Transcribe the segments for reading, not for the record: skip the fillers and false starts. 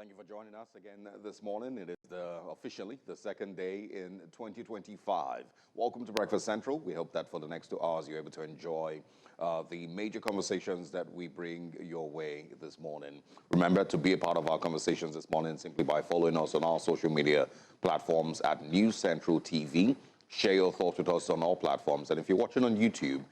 Thank you for joining us again this morning. It is officially the second day in 2025. Welcome to Breakfast Central. We hope that for the next 2 hours you're able to enjoy the major conversations that we bring your way this morning. Remember to be a part of our conversations this morning simply by following us on our social media platforms at News Central TV. Share your thoughts with us on all platforms. And if you're watching on YouTube,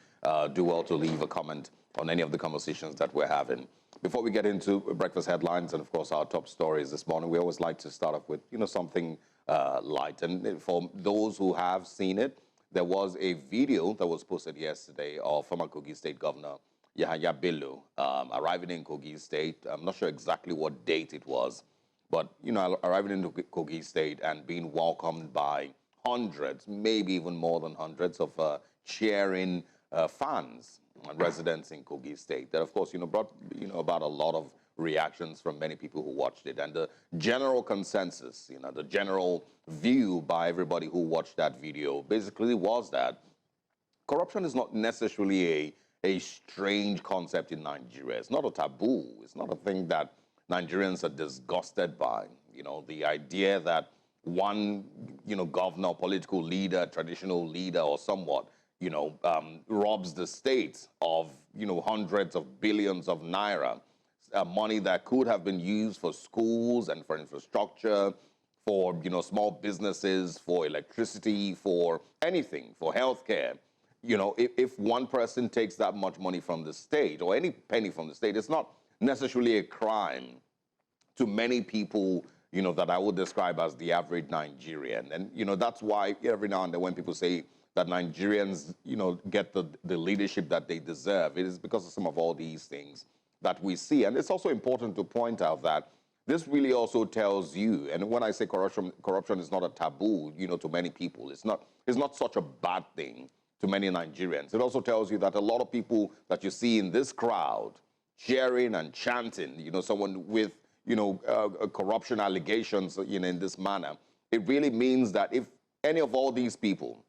do well to leave a comment on any of the conversations that we're having. Before we get into breakfast headlines and, of course, our top stories this morning, we always like to start off with, something light. And for those who have seen it, there was a video that was posted yesterday of former Kogi State Governor Yahaya Bello arriving in Kogi State. I'm not sure exactly what date it was, but, arriving in Kogi State and being welcomed by hundreds, maybe even more than hundreds of cheering fans and residents in Kogi State. That, of course, brought about a lot of reactions from many people who watched it. And the general consensus, the general view by everybody who watched that video basically was that corruption is not necessarily a strange concept in Nigeria. It's not a taboo. It's not a thing that Nigerians are disgusted by. The idea that one, governor, political leader, traditional leader or somewhat, robs the state of, hundreds of billions of naira, money that could have been used for schools and for infrastructure, for, small businesses, for electricity, for anything, for healthcare. If one person takes that much money from the state or any penny from the state, it's not necessarily a crime to many people, that I would describe as the average Nigerian. And, that's why every now and then when people say that Nigerians, get the leadership that they deserve, it is because of some of all these things that we see. And it's also important to point out that this really also tells you, and when I say corruption is not a taboo, to many people, it's not such a bad thing to many Nigerians. It also tells you that a lot of people that you see in this crowd cheering and chanting, someone with, corruption allegations, in this manner, it really means that if any of all these people,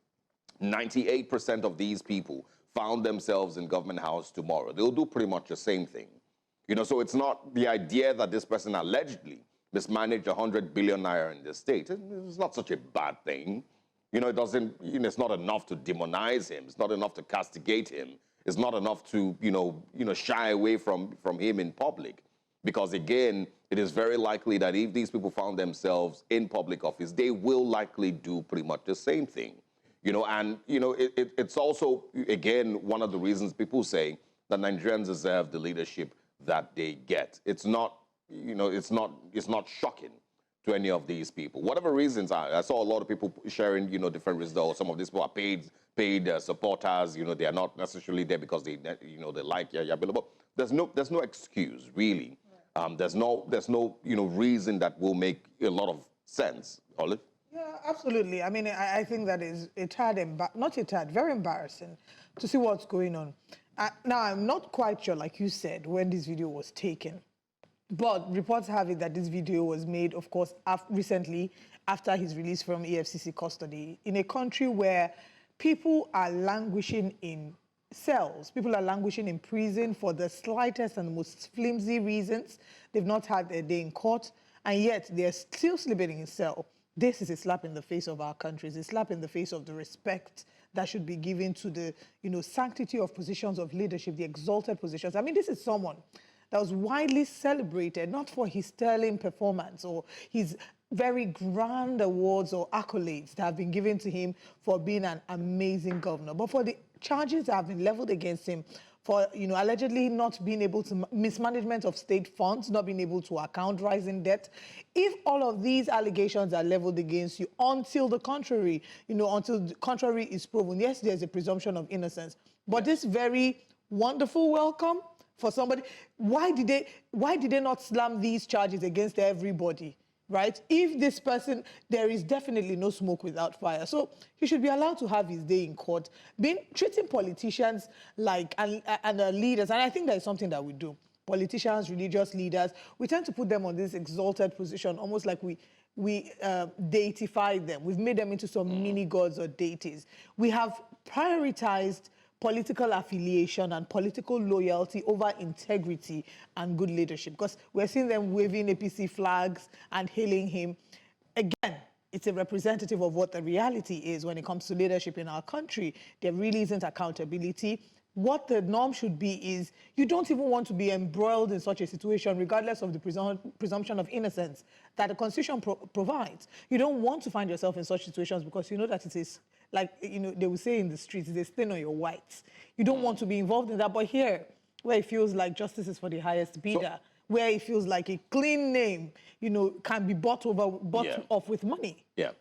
98% of these people found themselves in government house tomorrow, they'll do pretty much the same thing. So it's not the idea that this person allegedly mismanaged 100 billion naira in the state. It's not such a bad thing. It doesn't, it's not enough to demonize him. It's not enough to castigate him. It's not enough to, shy away from him in public. Because again, it is very likely that if these people found themselves in public office, they will likely do pretty much the same thing. It's also, again, one of the reasons people say that Nigerians deserve the leadership that they get. It's not, it's not shocking to any of these people. Whatever reasons are, I saw a lot of people sharing, different results. Some of these people are paid supporters. They are not necessarily there because they like Yahaya Bello. But there's no excuse really. There's no reason that will make a lot of sense. Olive? Yeah, absolutely. I mean, I think that is very embarrassing to see what's going on. Now, I'm not quite sure, like you said, when this video was taken. But reports have it that this video was made, of course, recently after his release from EFCC custody in a country where people are languishing in cells. People are languishing in prison for the slightest and most flimsy reasons. They've not had a day in court, and yet they're still sleeping in cell. This is a slap in the face of our country. It's a slap in the face of the respect that should be given to the, sanctity of positions of leadership, the exalted positions. I mean, this is someone that was widely celebrated, not for his sterling performance or his very grand awards or accolades that have been given to him for being an amazing governor, but for the charges that have been leveled against him for, allegedly not being able to mismanagement of state funds, not being able to account rising debt. If all of these allegations are leveled against you until the contrary, until the contrary is proven, yes, there's a presumption of innocence. But this very wonderful welcome for somebody, why did they not slam these charges against everybody? Right? If this person, there is definitely no smoke without fire. So he should be allowed to have his day in court. Treating politicians like, and leaders, and I think that is something that we do. Politicians, religious leaders, we tend to put them on this exalted position, almost like we deify them. We've made them into some mini gods or deities. We have prioritized political affiliation and political loyalty over integrity and good leadership, because we're seeing them waving APC flags and hailing him. Again, it's a representative of what the reality is when it comes to leadership in our country. There really isn't accountability. What the norm should be is you don't even want to be embroiled in such a situation, regardless of the presumption of innocence that the Constitution provides. You don't want to find yourself in such situations because you know that it is, like, you know, they will say in the streets, it's a stain on your whites. You don't want to be involved in that. But here, where it feels like justice is for the highest bidder, where it feels like a clean name, you know, can be bought off with money. Yeah.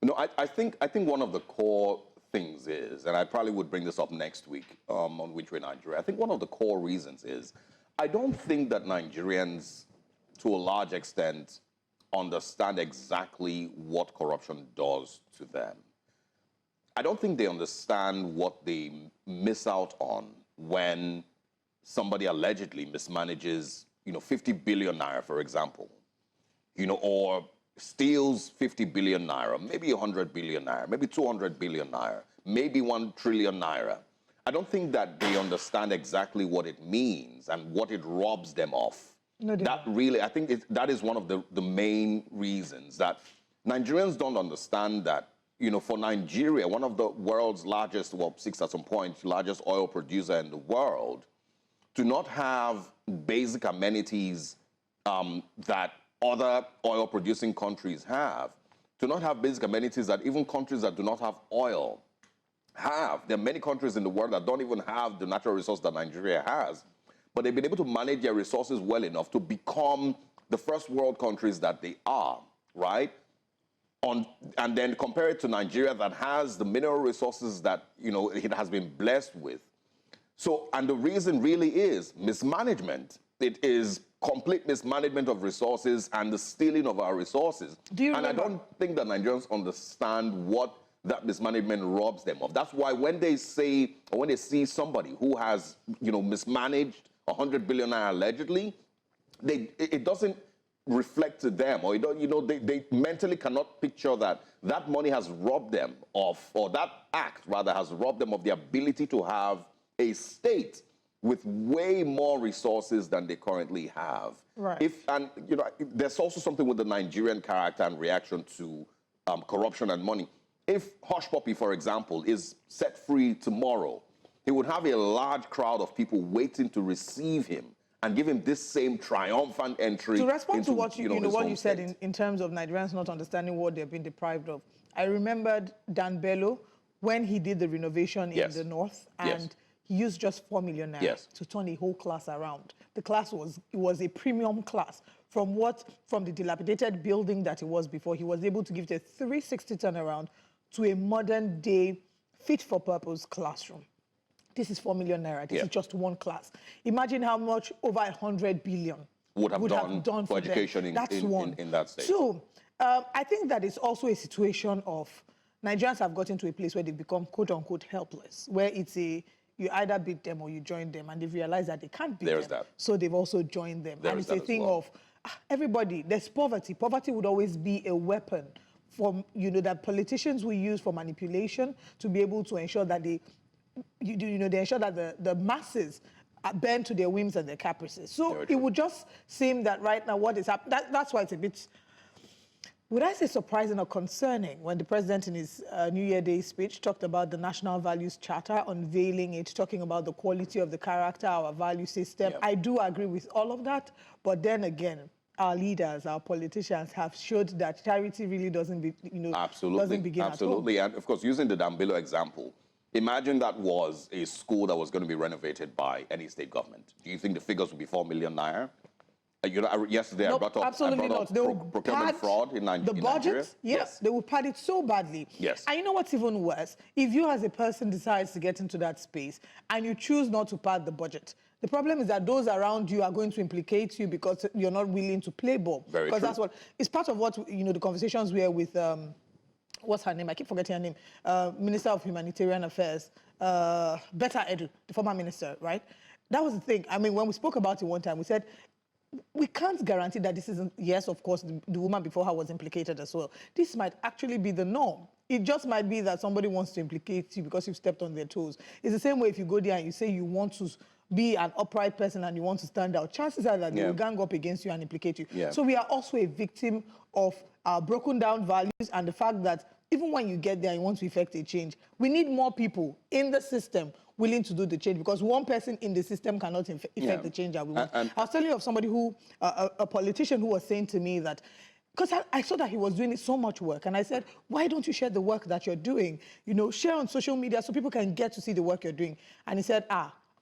No, I think one of the core things is, and I probably would bring this up next week on Which Way Nigeria, I think one of the core reasons is I don't think that Nigerians, to a large extent, understand exactly what corruption does to them. I don't think they understand what they miss out on when somebody allegedly mismanages, you know, 50 billion naira, for example, you know, or steals 50 billion naira, maybe 100 billion naira, maybe 200 billion naira, maybe 1 trillion naira. I don't think that they understand exactly what it means and what it robs them of. No, that really, I think that is one of the main reasons that Nigerians don't understand that, you know, for Nigeria, one of the world's largest, well, 6 at some point, largest oil producer in the world, to not have basic amenities that other oil-producing countries have, to not have basic amenities that even countries that do not have oil have. There are many countries in the world that don't even have the natural resource that Nigeria has, but they've been able to manage their resources well enough to become the first world countries that they are, right? And then compare it to Nigeria that has the mineral resources that, you know, it has been blessed with. So, and the reason really is mismanagement. It is complete mismanagement of resources and the stealing of our resources. And I don't think that Nigerians understand what that mismanagement robs them of. That's why when they say, or when they see somebody who has, you know, mismanaged 100 billion naira allegedly, it doesn't reflect to them, or you know, they mentally cannot picture that that money has robbed them of, or that act rather has robbed them of the ability to have a state with way more resources than they currently have. Right. And you know, there's also something with the Nigerian character and reaction to corruption and money. If Hush Puppy, for example, is set free tomorrow, he would have a large crowd of people waiting to receive him and give him this same triumphant entry. To respond to what you said in terms of Nigerians not understanding what they've been deprived of, I remembered Dan Bello when he did the renovation in the north, and he used just 4 million naira to turn a whole class around. The class was a premium class. From the dilapidated building that it was before, he was able to give it a 360 turnaround to a modern day fit-for-purpose classroom. This is 4 million naira. This is just one class. Imagine how much over 100 billion would have done for education in that state. So I think that it's also a situation of Nigerians have gotten to a place where they've become quote-unquote helpless, where it's you either beat them or you join them, and they've realized that they can't beat them. So they've also joined them. And it's a thing of everybody, there's poverty. Poverty would always be a weapon for, you know, that politicians will use for manipulation to be able to ensure that they ensure that the masses are bent to their whims and their caprices. So it would just seem that right now what is happening, that's why it's a bit, would I say surprising or concerning, when the president in his New Year Day speech talked about the National Values Charter, unveiling it, talking about the quality of the character, our value system. I do agree with all of that, but then again, our leaders, our politicians have showed that charity really doesn't begin at home. Absolutely, and of course, using the Dambilo example, imagine that was a school that was going to be renovated by any state government. Do you think the figures would be 4 million naira? You know, yesterday I brought up procurement fraud in Nigeria. The budget, yes, they will pad it so badly. Yes. And you know what's even worse? If you as a person decides to get into that space and you choose not to pad the budget, the problem is that those around you are going to implicate you because you're not willing to play ball. Very true. Because it's part of what, you know, the conversations were with, what's her name? I keep forgetting her name. Minister of Humanitarian Affairs, Betta Edu, the former minister, right? That was the thing. I mean, when we spoke about it one time, we said, we can't guarantee that this isn't, yes, of course, the woman before her was implicated as well. This might actually be the norm. It just might be that somebody wants to implicate you because you've stepped on their toes. It's the same way if you go there and you say you want to be an upright person and you want to stand out, chances are that they will gang up against you and implicate you. So we are also a victim of our broken down values and the fact that even when you get there and you want to effect a change, we need more people in the system willing to do the change, because one person in the system cannot effect the change that we want. I was telling you of somebody who, a politician who was saying to me that, because I saw that he was doing so much work, and I said, why don't you share the work that you're doing? You know, share on social media so people can get to see the work you're doing. And he said,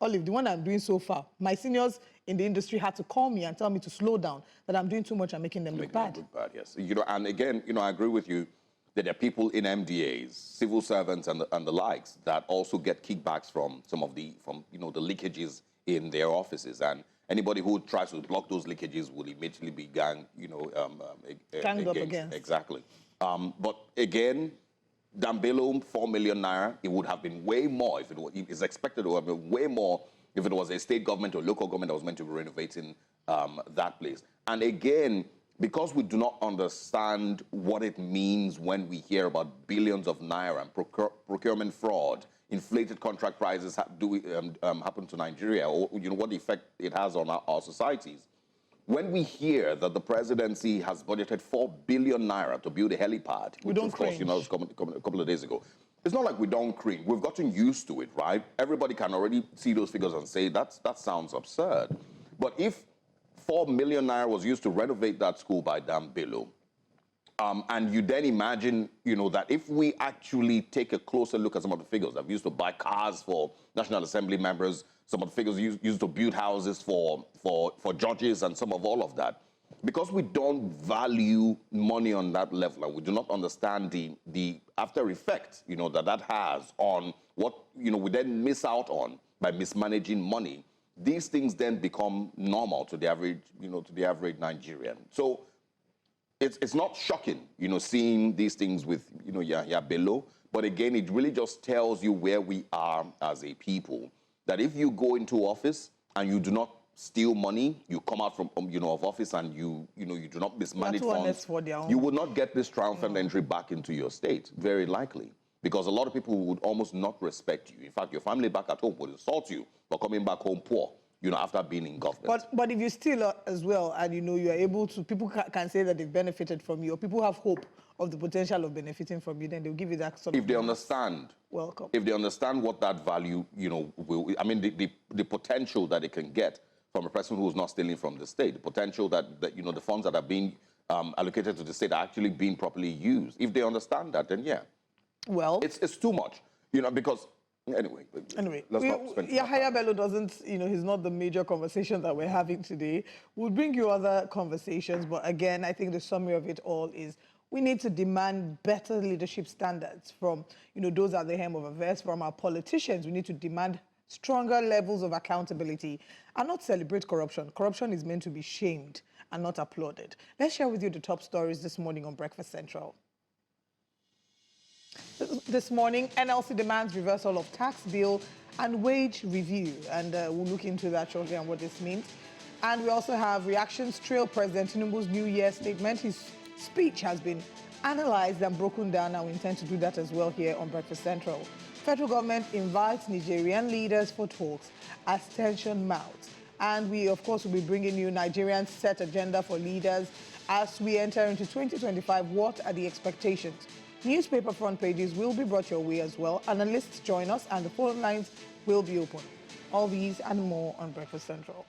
Olive, the one I'm doing so far, my seniors in the industry had to call me and tell me to slow down, that I'm doing too much and making them look bad. Yes. You know, and again, you know, I agree with you that there are people in MDAs, civil servants and the likes, that also get kickbacks from some of the, you know, the leakages in their offices. And anybody who tries to block those leakages will immediately be ganged up against. Exactly. But again, Dambelo, 4 million naira, it would have been way more if it's expected to have been way more if it was a state government or local government that was meant to be renovating that place. And again, because we do not understand what it means when we hear about billions of naira and procurement fraud, inflated contract prices happen to Nigeria, or you know what effect it has on our societies. When we hear that the presidency has budgeted 4 billion naira to build a helipad, which of course, you know, was a couple of days ago, it's not like we don't cringe. We've gotten used to it, right? Everybody can already see those figures and say that sounds absurd. But if 4 million naira was used to renovate that school by Dambelo, and you then imagine, you know, that if we actually take a closer look at some of the figures that we used to buy cars for National Assembly members, some of the figures used to build houses for judges and some of all of that, because we don't value money on that level and we do not understand the after effect, you know, that has on what, you know, we then miss out on by mismanaging money. These things then become normal to the average, you know, to the average Nigerian. So it's not shocking, you know, seeing these things with, you know, Yahya Bello. But again, it really just tells you where we are as a people. That if you go into office and you do not steal money, you come out from, you know, of office and you do not mismanage funds, you would not get this triumphant entry back into your state, very likely. Because a lot of people would almost not respect you. In fact, your family back at home would insult you for coming back home poor, you know, after being in government. But if you steal as well, and, you know, you are able to, people can say that they've benefited from you, or people have hope of the potential of benefiting from you, then they'll give you that sort of... If they understand. Welcome. If they understand what that value, you know, I mean, the potential that it can get from a person who is not stealing from the state, the potential that you know, the funds that are being allocated to the state are actually being properly used. If they understand that, then yeah. Well, it's too much, you know, because anyway, let's not spend Yahya Bello doesn't, you know, he's not the major conversation that we're having today. We'll bring you other conversations, but again, I think the summary of it all is we need to demand better leadership standards from, you know, those at the helm of affairs, from our politicians. We need to demand stronger levels of accountability and not celebrate corruption. Corruption is meant to be shamed and not applauded. Let's share with you the top stories this morning on Breakfast Central. This morning, NLC demands reversal of tax bill and wage review, and we'll look into that shortly and what this means. And we also have reactions trail President Tinubu's New Year statement. His speech has been analyzed and broken down, and we intend to do that as well here on Breakfast Central. Federal government invites Nigerian leaders for talks as tension mounts. And we, of course, will be bringing you Nigerians' set agenda for leaders as we enter into 2025. What are the expectations? Newspaper front pages will be brought your way as well. Analysts join us and the phone lines will be open. All these and more on Breakfast Central.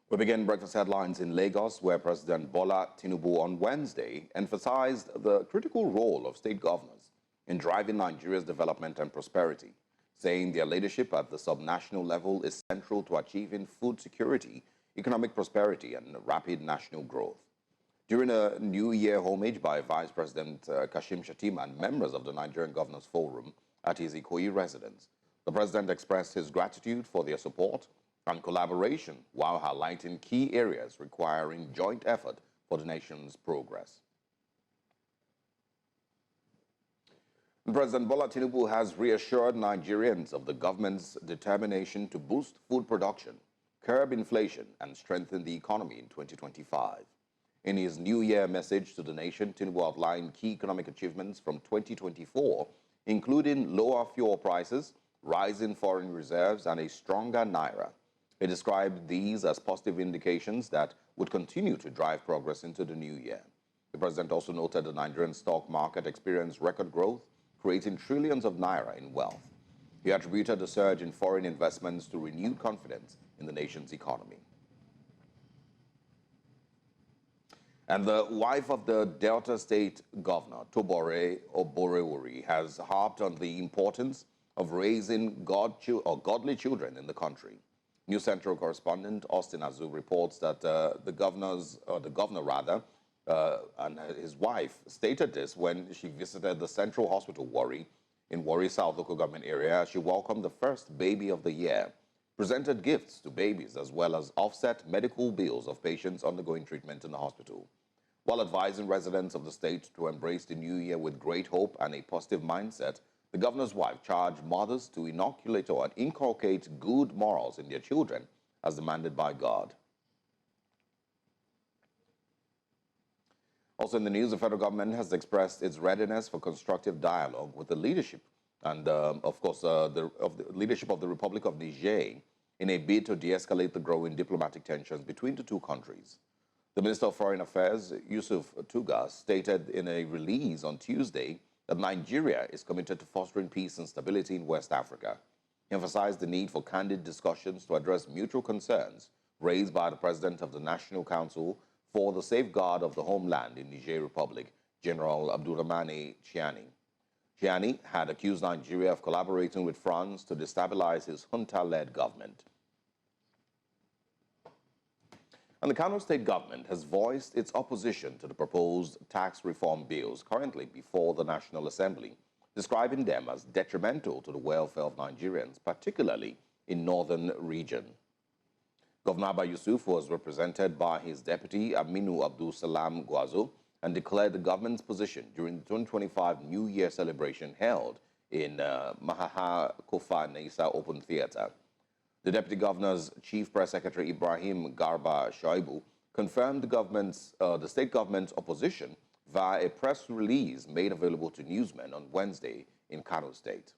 We begin breakfast headlines in Lagos, where President Bola Tinubu on Wednesday emphasized the critical role of state governors in driving Nigeria's development and prosperity, saying their leadership at the subnational level is central to achieving food security, economic prosperity, and rapid national growth. During a New Year homage by Vice President Kashim Shettima and members of the Nigerian Governors Forum at his Ikoyi residence, the president expressed his gratitude for their support and collaboration while highlighting key areas requiring joint effort for the nation's progress. President Bola Tinubu has reassured Nigerians of the government's determination to boost food production, curb inflation, and strengthen the economy in 2025. In his New Year message to the nation, Tinubu outlined key economic achievements from 2024, including lower fuel prices, rising foreign reserves, and a stronger Naira. He described these as positive indications that would continue to drive progress into the new year. The president also noted the Nigerian stock market experienced record growth, creating trillions of Naira in wealth. He attributed the surge in foreign investments to renewed confidence in the nation's economy. And the wife of the Delta State Governor, Oborevwori, has harped on the importance of raising godly children in the country. New Central correspondent Austin Azu reports that the governor and his wife stated this when she visited the Central Hospital Warri in Warri South local government area. She welcomed the first baby of the year, presented gifts to babies, as well as offset medical bills of patients undergoing treatment in the hospital. While advising residents of the state to embrace the new year with great hope and a positive mindset, the governor's wife charged mothers to inoculate or inculcate good morals in their children as demanded by God. Also in the news, the federal government has expressed its readiness for constructive dialogue with the leadership and, of course, the leadership of the Republic of Niger in a bid to de-escalate the growing diplomatic tensions between the two countries. The Minister of Foreign Affairs, Yusuf Tuga, stated in a release on Tuesday that Nigeria is committed to fostering peace and stability in West Africa. He emphasized the need for candid discussions to address mutual concerns raised by the President of the National Council for the Safeguard of the Homeland in Niger Republic, General Abdurrahmane Chiani. Chiani had accused Nigeria of collaborating with France to destabilize his junta-led government. And the Kano State Government has voiced its opposition to the proposed tax reform bills currently before the National Assembly, describing them as detrimental to the welfare of Nigerians, particularly in northern region. Governor Abba Yusuf was represented by his deputy Aminu Abdul Salam Gwazo and declared the government's position during the 2025 New Year celebration held in Mahaha Kofa Neisa Open Theatre. The Deputy Governor's Chief Press Secretary Ibrahim Garba Shoibu confirmed the state government's opposition via a press release made available to newsmen on Wednesday in Kano State.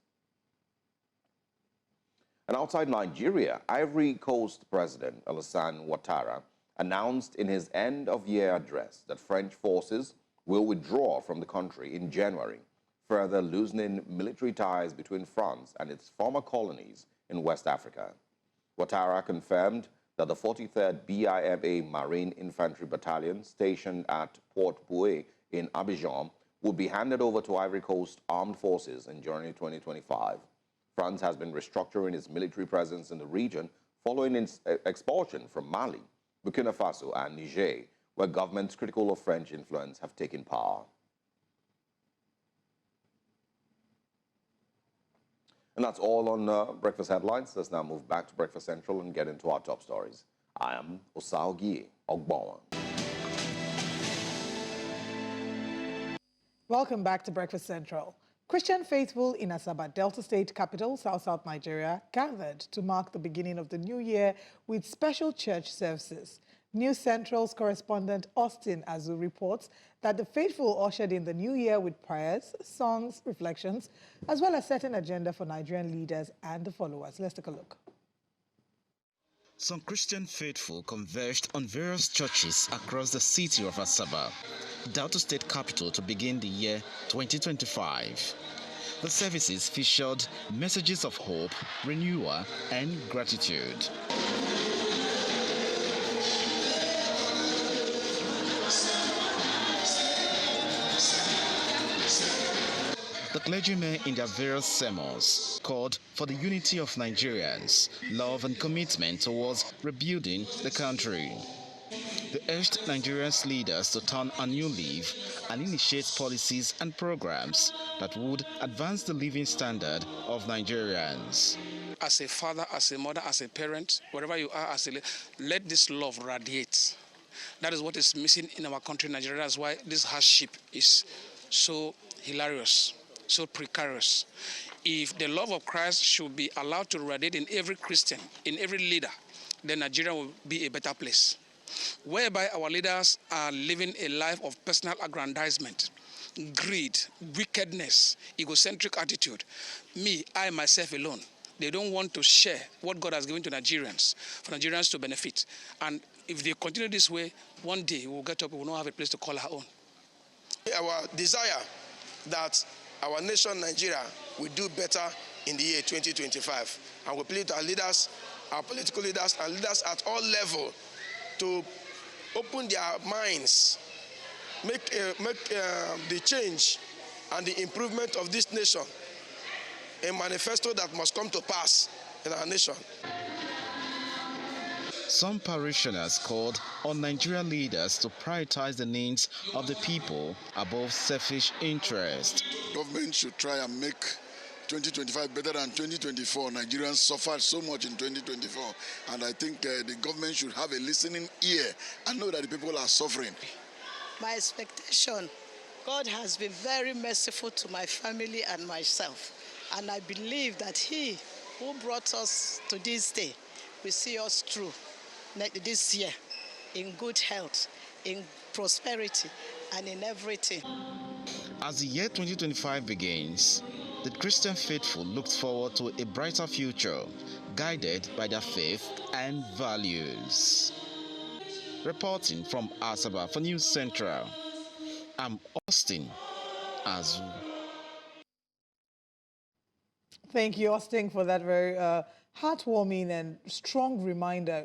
And outside Nigeria, Ivory Coast President Alassane Ouattara announced in his end-of-year address that French forces will withdraw from the country in January, further loosening military ties between France and its former colonies in West Africa. Ouattara confirmed that the 43rd BIMA Marine Infantry Battalion stationed at Port Bouet in Abidjan will be handed over to Ivory Coast Armed Forces in January 2025. France has been restructuring its military presence in the region following its expulsion from Mali, Burkina Faso, and Niger, where governments critical of French influence have taken power. And that's all on Breakfast Headlines. Let's now move back to Breakfast Central and get into our top stories. I am Osaogie Ogbawa. Welcome back to Breakfast Central. Christian faithful in Asaba, Delta State capital, South Nigeria, gathered to mark the beginning of the new year with special church services. News Central's correspondent Austin Azu reports that the faithful ushered in the new year with prayers, songs, reflections, as well as set an agenda for Nigerian leaders and the followers. Let's take a look. Some Christian faithful converged on various churches across the city of Asaba, Delta State capital, to begin the year 2025. The services featured messages of hope, renewal, and gratitude. The clergymen in their various sermons called for the unity of Nigerians, love and commitment towards rebuilding the country. They urged Nigerians leaders to turn a new leaf and initiate policies and programs that would advance the living standard of Nigerians. As a father, as a mother, as a parent, wherever you are, let this love radiate. That is what is missing in our country, Nigeria. That's why this hardship is so hilarious. so precarious. If the love of Christ should be allowed to radiate in every Christian, in every leader, then Nigeria will be a better place. Whereby our leaders are living a life of personal aggrandizement, greed, wickedness, egocentric attitude. Me, I myself alone. They don't want to share what God has given to Nigerians, for Nigerians to benefit. And if they continue this way, one day we'll get up, we will not have a place to call our own. Our desire that our nation, Nigeria, will do better in the year 2025. And we plead to our leaders, our political leaders, and leaders at all levels to open their minds, make the change and the improvement of this nation a manifesto that must come to pass in our nation. Some parishioners called on Nigerian leaders to prioritize the needs of the people above selfish interest. Government should try and make 2025 better than 2024. Nigerians suffered so much in 2024, and I think the government should have a listening ear and know that the people are suffering. My expectation, God has been very merciful to my family and myself, and I believe that He who brought us to this day will see us through this year in good health, in prosperity, and in everything. As the year 2025 begins, the Christian faithful looked forward to a brighter future, guided by their faith and values. Reporting from Asaba for News Central, I'm Austin Azu. Thank you, Austin, for that very heartwarming and strong reminder,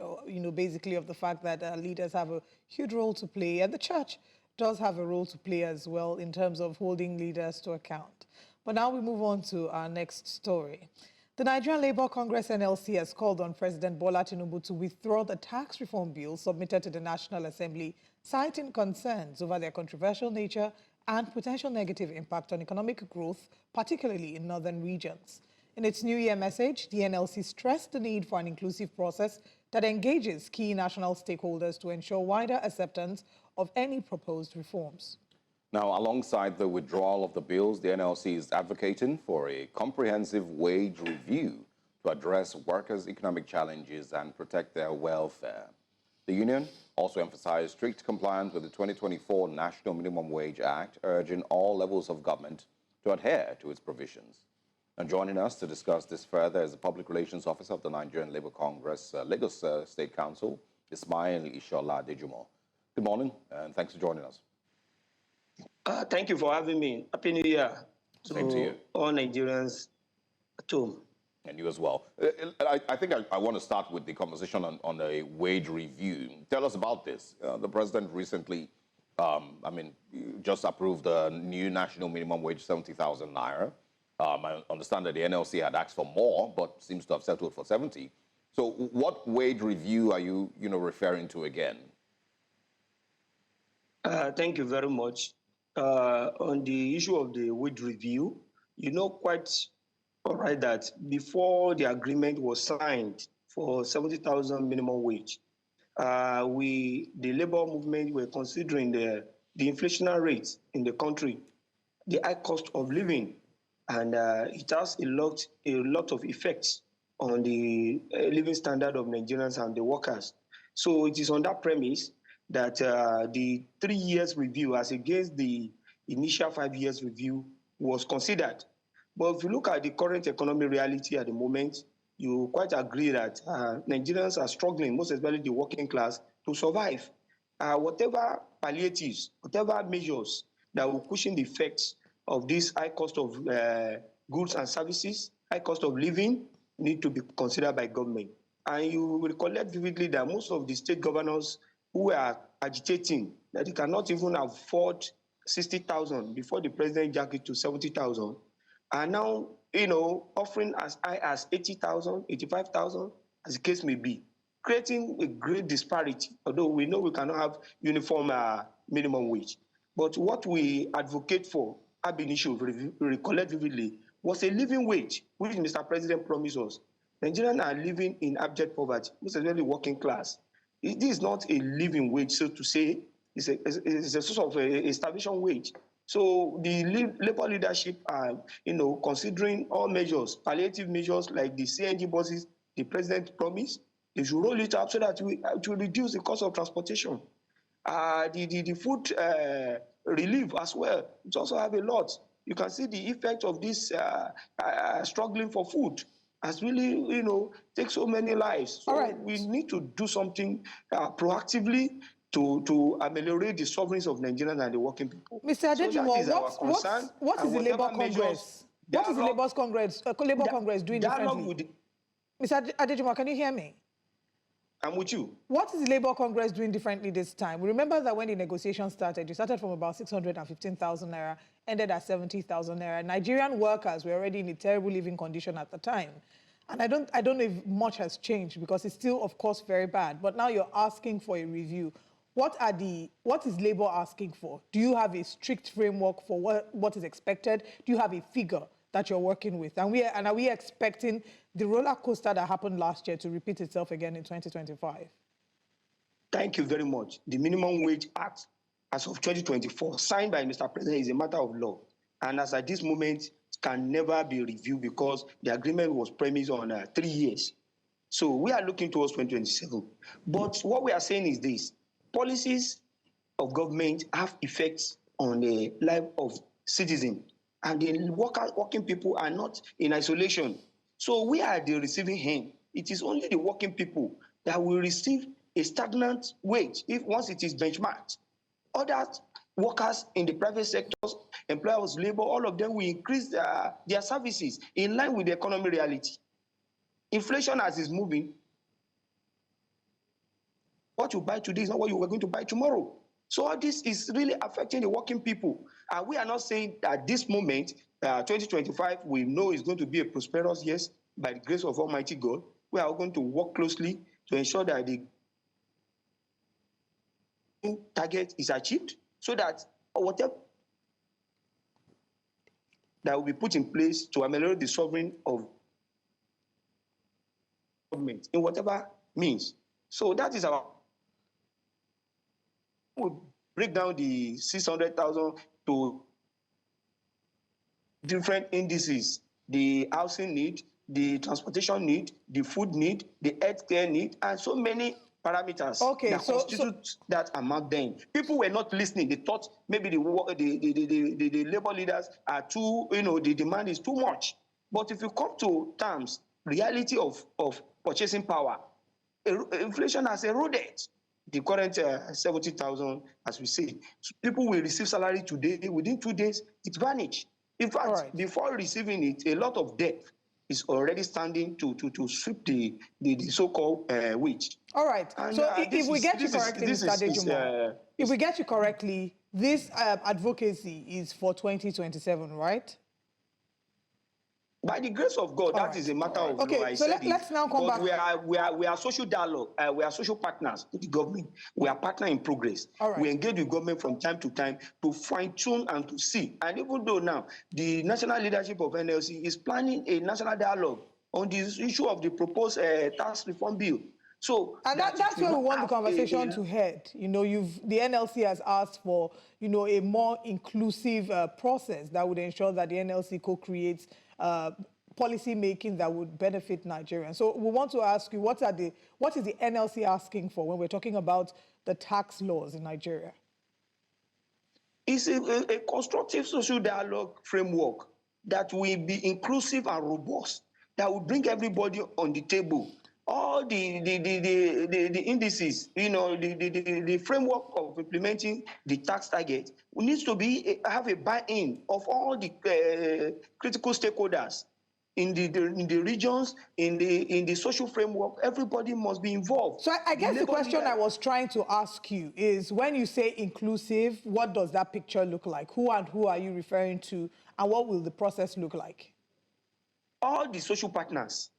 basically of the fact that leaders have a huge role to play, and the church does have a role to play as well in terms of holding leaders to account. But now we move on to our next story. The Nigerian Labour Congress NLC has called on President Bola Tinubu to withdraw the tax reform bill submitted to the National Assembly, citing concerns over their controversial nature and potential negative impact on economic growth, particularly in northern regions. In its New Year message, the NLC stressed the need for an inclusive process that engages key national stakeholders to ensure wider acceptance of any proposed reforms. Now, alongside the withdrawal of the bills, the NLC is advocating for a comprehensive wage review to address workers' economic challenges and protect their welfare. The union also emphasized strict compliance with the 2024 National Minimum Wage Act, urging all levels of government to adhere to its provisions. And joining us to discuss this further is the Public Relations Officer of the Nigerian Labour Congress, Lagos State Council, Ismail Ishola Dejumo. Good morning, and thanks for joining us. Thank you for having me. Happy New Year to all Nigerians at home. And you as well. I think I want to start with the conversation on a wage review. Tell us about this. The president recently, just approved the new national minimum wage, 70,000 Naira. I understand that the NLC had asked for more, but seems to have settled for 70. So what wage review are you, referring to again? Thank you very much. On the issue of the wage review, you know quite all right that before the agreement was signed for 70,000 minimum wage, the labor movement were considering the inflationary rates in the country, the high cost of living, and it has a lot of effects on the living standard of Nigerians and the workers. So it is on that premise that the 3 years review as against the initial 5 years review was considered. But if you look at the current economic reality at the moment, you quite agree that Nigerians are struggling, most especially the working class, to survive. Whatever palliatives, whatever measures that will cushion the effects of this high cost of goods and services, high cost of living, need to be considered by government. And you recollect vividly that most of the state governors who are agitating that they cannot even afford 60,000 before the president jacked it to 70,000, are now, offering as high as 80,000, 85,000, as the case may be, creating a great disparity, although we know we cannot have uniform minimum wage. But what we advocate for, ab initio, recollect vividly, was a living wage, which Mr. President promised us. Nigerians are living in abject poverty, most especially working class. This is not a living wage, so to say. It's a sort of a starvation wage. So the labor leadership are, considering all measures, palliative measures like the CNG buses the president promised. They should roll it out so that it will reduce the cost of transportation. The food relief as well, it also have a lot. You can see the effect of this struggling for food has really, take so many lives. So we need to do something proactively to ameliorate the sufferings of Nigerians and the working people. Mr. Adejimo, So what is the Labour Congress? What is the Labour Congress doing differently? Mr. Adejimo, can you hear me? I'm with you. What is the Labour Congress doing differently this time? We remember that when the negotiations started, you started from about 615,000 naira, ended at 70,000 naira. Nigerian workers were already in a terrible living condition at the time. And I don't know if much has changed because it's still, of course, very bad. But now you're asking for a review. What is Labour asking for? Do you have a strict framework for what is expected? Do you have a figure that you're working with? And are we expecting the roller coaster that happened last year to repeat itself again in 2025? Thank you very much. The Minimum Wage Act, as of 2024, signed by Mr. President, is a matter of law. And as at this moment, it can never be reviewed because the agreement was premised on 3 years. So we are looking towards 2027. But what we are saying is this: policies of government have effects on the life of citizens, and the working people are not in isolation. So we are the receiving end. It is only the working people that will receive a stagnant wage once it is benchmarked. Other workers in the private sectors, employers, labor, all of them will increase their services in line with the economic reality. Inflation, as is moving, what you buy today is not what you are going to buy tomorrow. So all this is really affecting the working people. And we are not saying at this moment, 2025, we know is going to be a prosperous year by the grace of Almighty God. We are going to work closely to ensure that the target is achieved, so that whatever that will be put in place to ameliorate the suffering of government in whatever means. So that is our. We break down the 600,000 to different indices: the housing need, the transportation need, the food need, the healthcare need, and so many parameters that constitute that amount. Then people were not listening. They thought maybe the labor leaders are too, the demand is too much. But if you come to terms, reality of purchasing power, inflation has eroded the current 70,000, as we say. So people will receive salary today, within 2 days, it vanished. In fact, before receiving it, a lot of debt is already standing to sweep the so-called wage. All right. And, so if we get you correctly, Mr. Adejimo, if we get you correctly, this advocacy is for 2027, right? By the grace of God, that is a matter of law. Okay, so let's now come back. We are social dialogue. We are social partners with the government. We are partner in progress. We engage with government from time to time to fine-tune and to see. And even though now the national leadership of NLC is planning a national dialogue on this issue of the proposed tax reform bill. So that's where we want the conversation to head. The NLC has asked for a more inclusive process that would ensure that the NLC co-creates policy making that would benefit Nigerians. So we want to ask you, what is the NLC asking for when we're talking about the tax laws in Nigeria? It's a constructive social dialogue framework that will be inclusive and robust, that will bring everybody on the table. All the indices, the framework of implementing the tax target needs to have a buy-in of all the critical stakeholders in the regions, in the social framework. Everybody must be involved. So I guess the question I was trying to ask you is, when you say inclusive, what does that picture look like? Who are you referring to, and what will the process look like? All the social partners.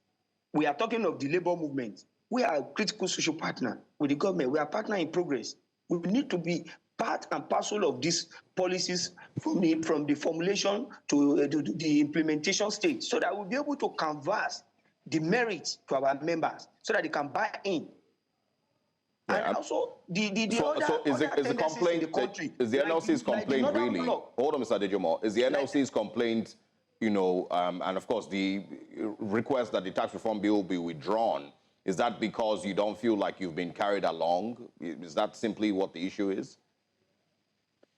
We are talking of the labor movement. We are a critical social partner with the government. We are partner in progress. We need to be part and parcel of these policies from the formulation to the implementation stage, so that we'll be able to canvass the merits to our members, so that they can buy in. And And also the other, so is other the complaint in the country, is the NLC's complaint like really? block. Hold on, Mr. Adejomo. Is the NLC's complaint, you know, and of course the request that the tax reform bill be withdrawn, is that because you don't feel like you've been carried along? Is that simply what the issue is?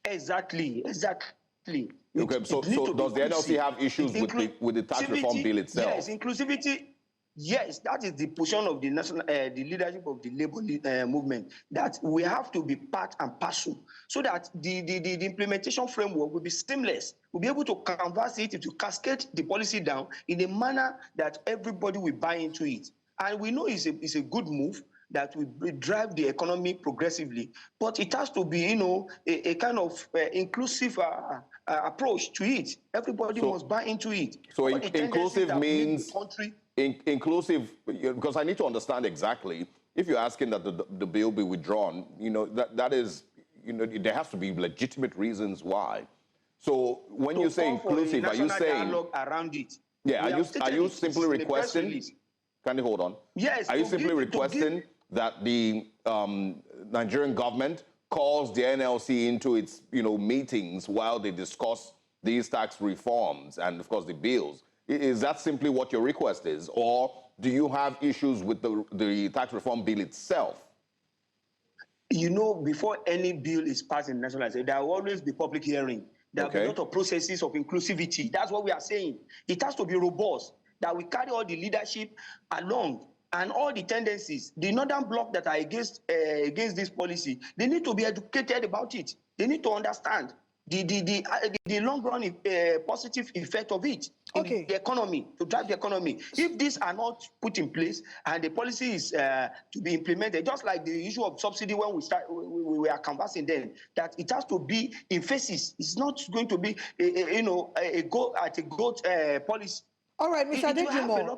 Exactly. Okay, so does the NLC have issues with the tax reform bill itself? Yes, inclusivity. Yes, that is the position of the national, the leadership of the labor movement, that we have to be part and parcel, so that the implementation framework will be seamless. We'll be able to canvass it, to cascade the policy down in a manner that everybody will buy into it. And we know it's a good move that will drive the economy progressively, but it has to be, you know, a kind of inclusive approach to it. Everybody must buy into it. So inclusive means inclusive, because I need to understand exactly. If you're asking that the bill be withdrawn, you know, that is, you know, there has to be legitimate reasons why. So when you say inclusive, are you saying around it? Yeah, are you simply requesting? Can you hold on? Yes. Are you simply requesting that the Nigerian government calls the NLC into its, you know, meetings while they discuss these tax reforms and, of course, the bills? Is that simply what your request is? Or do you have issues with the tax reform bill itself? You know, before any bill is passed in National Assembly, there will always be public hearing. There will be a lot of processes of inclusivity. That's what we are saying. It has to be robust, that we carry all the leadership along, and all the tendencies. The northern bloc that are against this policy, they need to be educated about it. They need to understand the long run positive effect of it in the economy, to drive the economy. If these are not put in place and the policy is to be implemented, just like the issue of subsidy when we were canvassing then, that it has to be in phases. It's not going to be a goat policy. All right, Mr. Adejomo,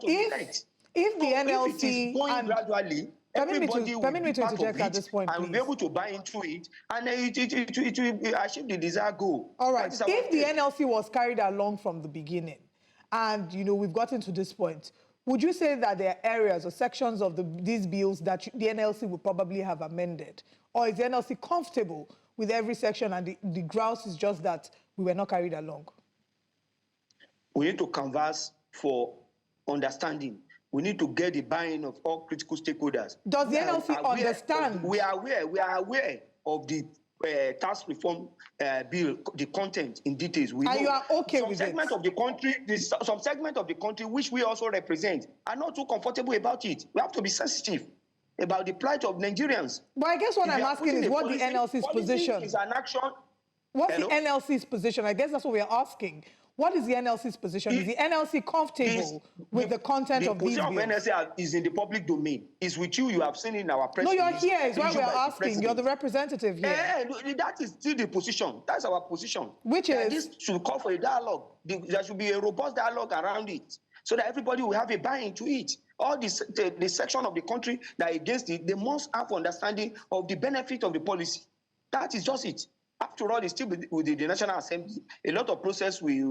if the NLC if it is going gradually, everybody will be part of it at this point, and will be able to buy into it, and it will achieve the desired goal. All right. If the NLC was carried along from the beginning, and you know we've gotten to this point, would you say that there are areas or sections of these bills that the NLC would probably have amended, or is the NLC comfortable with every section and the grouse is just that we were not carried along? We need to canvass for understanding. We need to get the buy-in of all critical stakeholders. Does the NLC understand? We are aware of the tax reform bill, the content in details. We know you are okay with some segment of the country which we also represent are not too comfortable about it. We have to be sensitive about the plight of Nigerians. But I guess what I'm asking is what the NLC's position is an action. What's the NLC's position? I guess that's what we are asking. What is the NLC's position? Is the NLC comfortable with the content of these bills? The position of NLC is in the public domain. It's with you. You have seen in our press. No, you're here. It's why we're asking. You're the representative here. That is still the position. That's our position. Which is? This should call for a dialogue. There should be a robust dialogue around it, so that everybody will have a buy-in to it. All the section of the country that are against it, they must have understanding of the benefit of the policy. That is just it. After all, it's still with the National Assembly. A lot of process, we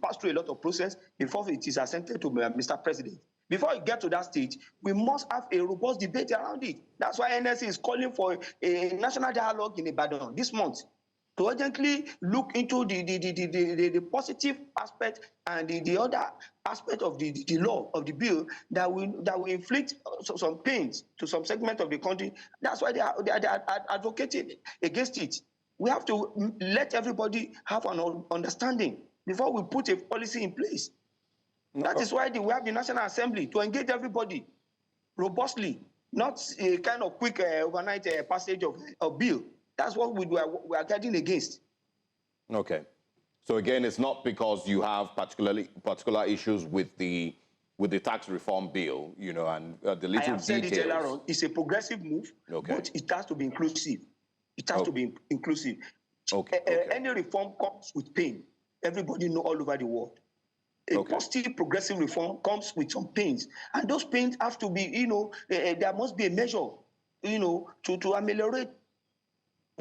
pass through a lot of process before it is assented to Mr. President. Before we get to that stage, we must have a robust debate around it. That's why NSC is calling for a national dialogue in Ibadan this month to urgently look into the positive aspect and the other aspect of the law, of the bill, that will inflict some pains to some segment of the country. That's why they are advocating against it. We have to let everybody have an understanding before we put a policy in place. That is why we have the National Assembly, to engage everybody robustly, not a kind of quick overnight passage of bill. That's what we are guarding against. Okay. So again, it's not because you have particular issues with the tax reform bill, you know, and the little details. I have said it earlier on. It's a progressive move, but it has to be inclusive. It has to be inclusive. Any reform comes with pain. Everybody know all over the world. A positive progressive reform comes with some pains. And those pains have to be, you know, there must be a measure, you know, to ameliorate,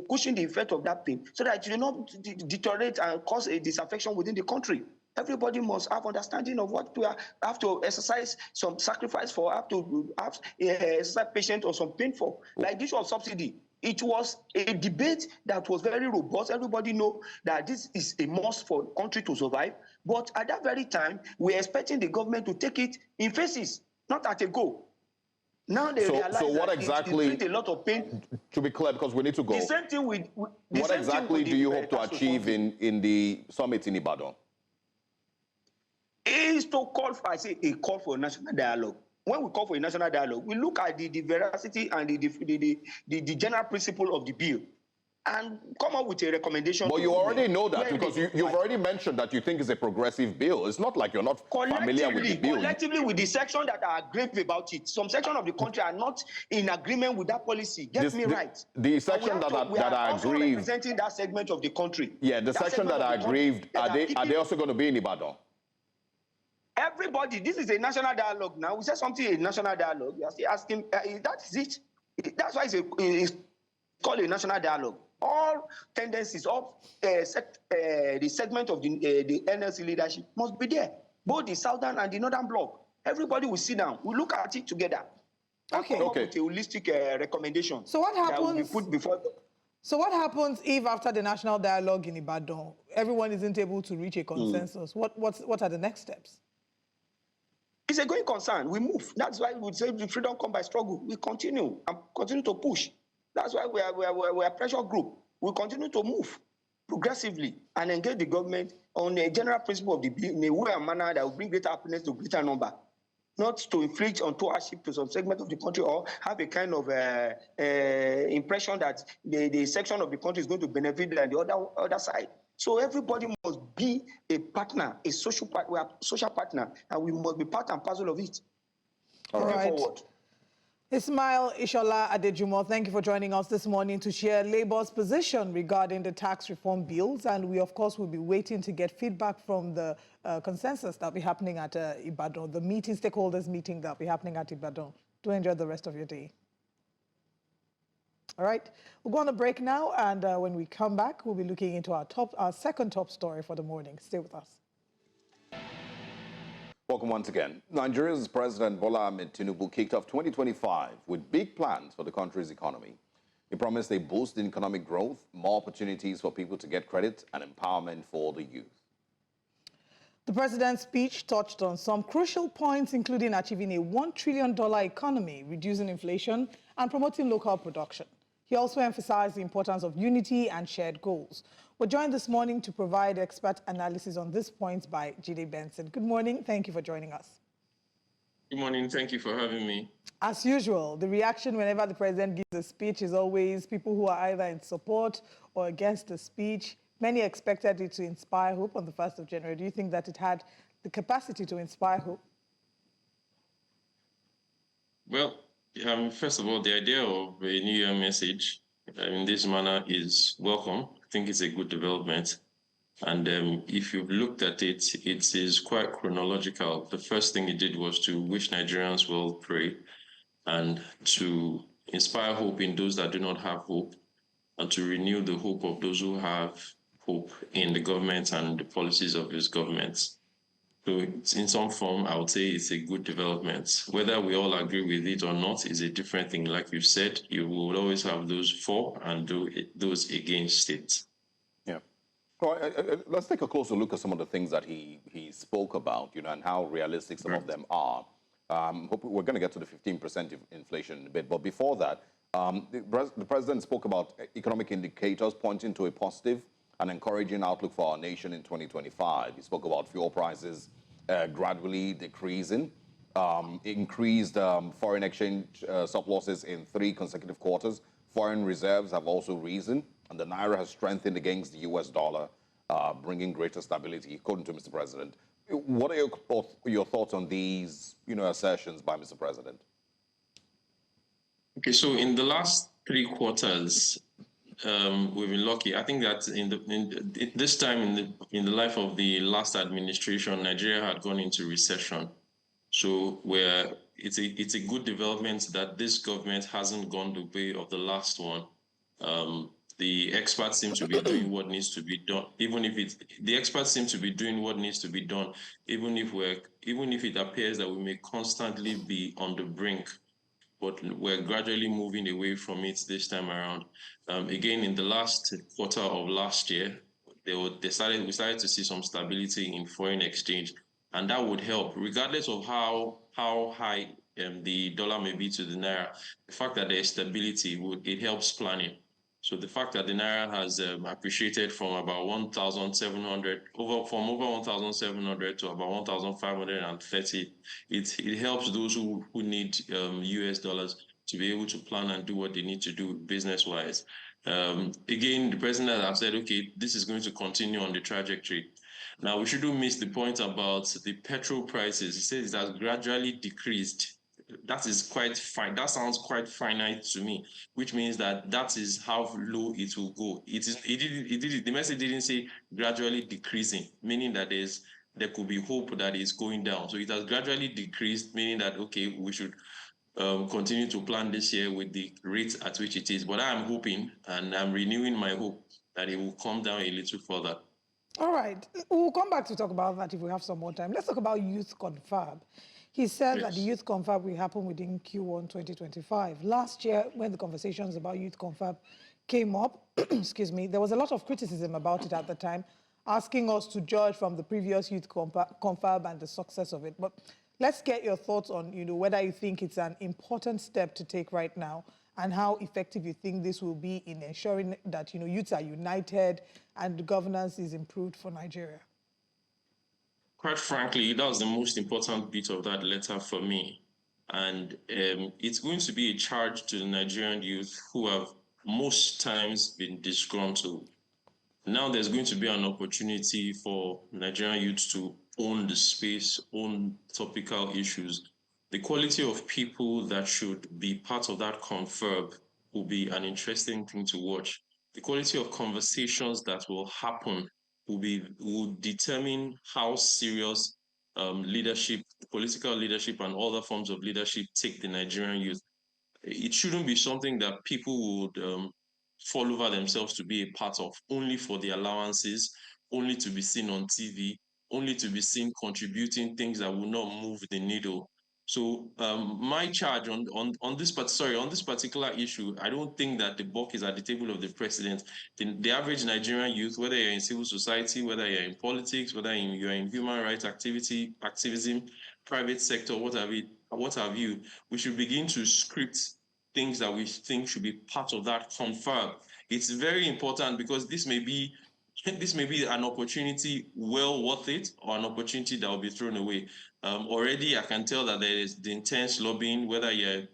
cushion the effect of that pain, so that it will not deteriorate and cause a disaffection within the country. Everybody must have understanding of what we have to exercise some sacrifice for, have to exercise patience or some pain for. Like this was subsidy. It was a debate that was very robust. Everybody know that this is a must for the country to survive. But at that very time, we're expecting the government to take it in phases, not at a go. Now they realize so what that exactly, it brings a lot of pain. To be clear, because we need to go. The same thing with what exactly do you hope to achieve in the summit in Ibadan? Is to call for, I say, a call for national dialogue. When we call for a national dialogue, we look at the veracity and the general principle of the bill and come up with a recommendation. But you already know that because you've already mentioned that you think it's a progressive bill. It's not like you're not familiar with the bill. Collectively, with the section that are grave about it, some section of the country are not in agreement with that policy. Get me right. The section that are aggrieved, representing that segment of the country. Yeah, the section that are aggrieved, are they also going to be in Ibadan? Everybody, this is a national dialogue now. We said something a national dialogue. You are still asking, that is it. That's why it's called a national dialogue. All tendencies of the segment of the NLC leadership must be there, both the southern and the northern bloc. Everybody will sit down. We look at it together. Okay. Come up with a holistic recommendation. So what happens? That will be put before. So what happens if after the national dialogue in Ibadan, everyone isn't able to reach a consensus? What are the next steps? It's a going concern. We move. That's why we say the freedom come by struggle. We continue and continue to push. That's why we are a pressure group. We continue to move progressively and engage the government on a general principle of the bill in a way and manner that will bring greater happiness to a greater number, not to inflict on hardship to some segment of the country or have a kind of impression that the section of the country is going to benefit than the other side. So everybody must be a partner, a social partner. We are a social partner, and we must be part and parcel of it. All right. Forward. Ismail Ishola Adejumo, thank you for joining us this morning to share Labour's position regarding the tax reform bills. And we, of course, will be waiting to get feedback from the consensus that will be happening at Ibadan, the stakeholders meeting that will be happening at Ibadan. Do enjoy the rest of your day. All right, we'll go on a break now, and when we come back, we'll be looking into our second top story for the morning. Stay with us. Welcome once again. Nigeria's President Bola Tinubu kicked off 2025 with big plans for the country's economy. He promised a boost in economic growth, more opportunities for people to get credit, and empowerment for the youth. The president's speech touched on some crucial points, including achieving a $1 trillion economy, reducing inflation, and promoting local production. He also emphasized the importance of unity and shared goals. We're joined this morning to provide expert analysis on these points by Jide Benson. Good morning. Thank you for joining us. Good morning. Thank you for having me. As usual, the reaction whenever the president gives a speech is always people who are either in support or against the speech. Many expected it to inspire hope on the 1st of January. Do you think that it had the capacity to inspire hope? Well, first of all, the idea of a New Year message in this manner is welcome. I think it's a good development. And if you've looked at it, it is quite chronological. The first thing he did was to wish Nigerians well, pray, and to inspire hope in those that do not have hope, and to renew the hope of those who have hope in the government and the policies of his government. So in some form, I would say it's a good development. Whether we all agree with it or not is a different thing. Like you said, you will always have those for and those against it. Yeah. All right, let's take a closer look at some of the things that he spoke about, and how realistic some of them are. We're going to get to the 15% inflation in a bit, but before that, the president spoke about economic indicators pointing to a positive and encouraging outlook for our nation in 2025. He spoke about fuel prices gradually decreasing, increased foreign exchange surpluses in 3 consecutive quarters. Foreign reserves have also risen, and the Naira has strengthened against the US dollar, bringing greater stability, according to Mr. President. What are your thoughts on these, assertions by Mr. President? Okay, so in the last 3 quarters, we've been lucky. I think that this time in the life of the last administration, Nigeria had gone into recession. So it's a good development that this government hasn't gone the way of the last one. The experts seem to be doing what needs to be done, even if the experts seem to be doing what needs to be done, even if it appears that we may constantly be on the brink, but we're gradually moving away from it this time around. Again, in the last quarter of last year, we started to see some stability in foreign exchange, and that would help, regardless of how high the dollar may be to the naira. The fact that there is stability it helps planning. So the fact that the naira has appreciated from about 1,700 from over 1,700 to about 1,530, it helps those who need US dollars to be able to plan and do what they need to do business wise. Again, the president has said, okay, this is going to continue on the trajectory. Now, we shouldn't miss the point about the petrol prices. He says it has gradually decreased. That is quite fine. That sounds quite finite to me, which means that is how low it will go. The message didn't say gradually decreasing, meaning that there could be hope that it's going down. So it has gradually decreased, meaning that, okay, we should continue to plan this year with the rate at which it is. But I'm hoping, and I'm renewing my hope, that it will come down a little further. All right. We'll come back to talk about that if we have some more time. Let's talk about youth confab. He said that the youth confab will happen within Q1 2025. Last year, when the conversations about youth confab came up, excuse me, there was a lot of criticism about it at the time, asking us to judge from the previous youth confab and the success of it. But let's get your thoughts on, whether you think it's an important step to take right now and how effective you think this will be in ensuring that, youths are united and governance is improved for Nigeria. Quite frankly, that was the most important bit of that letter for me. And it's going to be a charge to the Nigerian youth who have most times been disgruntled. Now there's going to be an opportunity for Nigerian youth to own the space, own topical issues. The quality of people that should be part of that confab will be an interesting thing to watch. The quality of conversations that will happen will determine how serious leadership, political leadership, and other forms of leadership take the Nigerian youth. It shouldn't be something that people would fall over themselves to be a part of, only for the allowances, only to be seen on TV, only to be seen contributing things that will not move the needle. So my charge on this particular issue, I don't think that the buck is at the table of the president. The average Nigerian youth, whether you're in civil society, whether you're in politics, whether you're in human rights activism, private sector, what have you, we should begin to script things that we think should be part of that confab. It's very important because this may be an opportunity well worth it, or an opportunity that will be thrown away. Already, I can tell that there is the intense lobbying,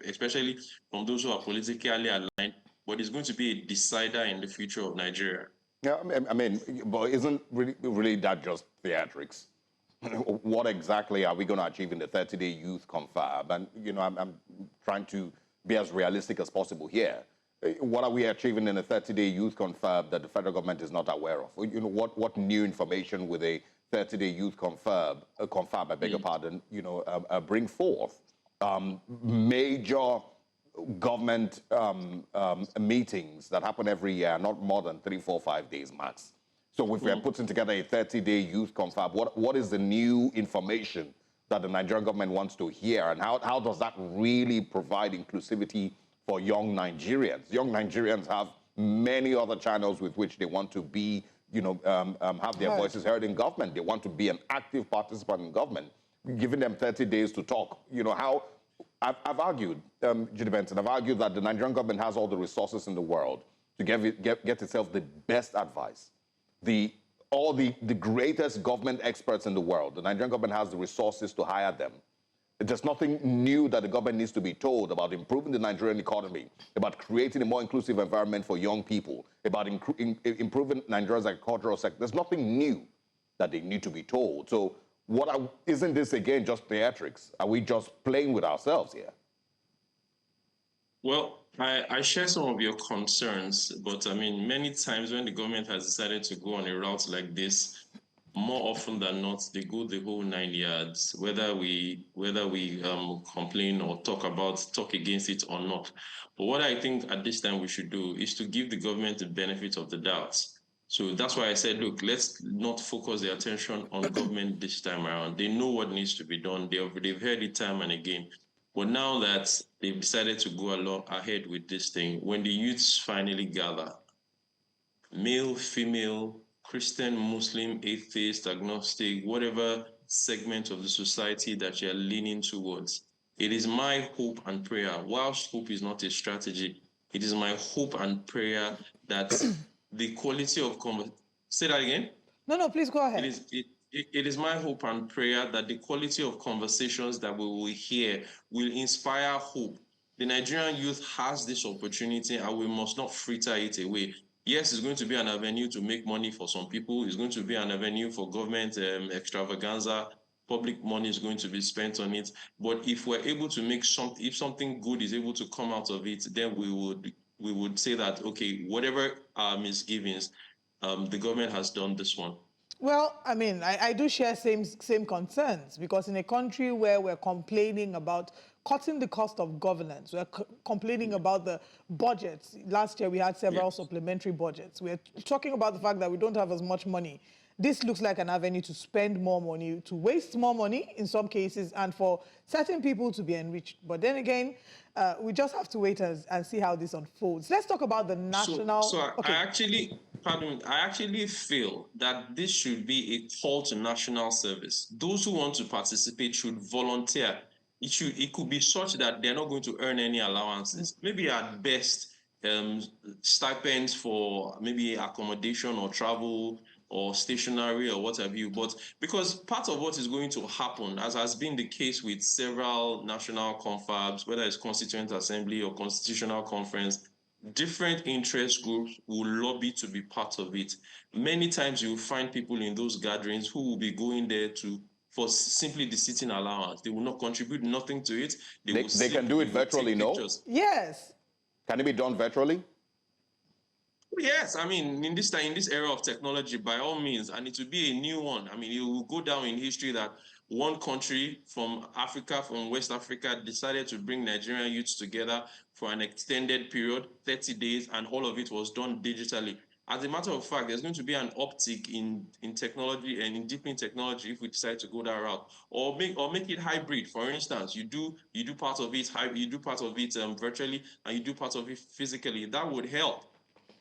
especially from those who are politically aligned, but it's going to be a decider in the future of Nigeria. Yeah, but isn't really that just theatrics? What exactly are we going to achieve in the 30-day youth confab? And, I'm trying to be as realistic as possible here. What are we achieving in a 30-day youth confab that the federal government is not aware of? What new information with a 30-day youth confab, I beg your pardon, bring forth? Major government meetings that happen every year, not more than 3, 4, 5 days max. So if we're putting together a 30-day youth confab, what is the new information that the Nigerian government wants to hear, and how does that really provide inclusivity for young Nigerians? Young Nigerians have many other channels with which they want to be, have their voices heard in government. They want to be an active participant in government. Giving them 30 days to talk. I've argued, Judy Benson, I've argued that the Nigerian government has all the resources in the world to get itself the best advice. All the greatest government experts in the world. The Nigerian government has the resources to hire them. There's nothing new that the government needs to be told about improving the Nigerian economy, about creating a more inclusive environment for young people, about improving Nigeria's agricultural sector. There's nothing new that they need to be told. So isn't this, again, just theatrics? Are we just playing with ourselves here? Well, I share some of your concerns, but many times when the government has decided to go on a route like this, more often than not, they go the whole 9 yards, whether we complain or talk against it or not. But what I think at this time we should do is to give the government the benefit of the doubt. So that's why I said, look, let's not focus the attention on government this time around. They know what needs to be done. They've heard it time and again. But now that they've decided to go along ahead with this thing, when the youths finally gather, male, female, Christian, Muslim, atheist, agnostic, whatever segment of the society that you're leaning towards, it is my hope and prayer, whilst hope is not a strategy, it is my hope and prayer that the quality of say that again? No, please go ahead. It is my hope and prayer that the quality of conversations that we will hear will inspire hope. The Nigerian youth has this opportunity and we must not fritter it away. Yes, it's going to be an avenue to make money for some people. It's going to be an avenue for government extravaganza. Public money is going to be spent on it. But if we're able to make if something good is able to come out of it, then we would say that, okay, whatever our misgivings, the government has done this one. Well, I mean, I do share same concerns, because in a country where we're complaining about cutting the cost of governance, we're complaining about the budgets. Last year we had several supplementary budgets. We're talking about the fact that we don't have as much money. This looks like an avenue to spend more money, to waste more money in some cases, and for certain people to be enriched. But then again, we just have to wait and see how this unfolds. Let's talk about the national... I actually feel that this should be a call to national service. Those who want to participate should volunteer. It could be such that they're not going to earn any allowances. Maybe at best, stipends for maybe accommodation or travel or stationery or what have you. But because part of what is going to happen, as has been the case with several national confabs, whether it's Constituent Assembly or Constitutional Conference, different interest groups will lobby to be part of it. Many times you will find people in those gatherings who will be going there for simply the sitting allowance. They will not contribute nothing to it. They can do it virtually, no? Yes. Can it be done virtually? Yes, I mean, in this era of technology, by all means, and it will be a new one. I mean, it will go down in history that one country from Africa, from West Africa, decided to bring Nigerian youths together for an extended period, 30 days, and all of it was done digitally. As a matter of fact, there's going to be an uptick in technology and in deepening technology if we decide to go that route, or make it hybrid. For instance, you do part of it virtually, and you do part of it physically. That would help.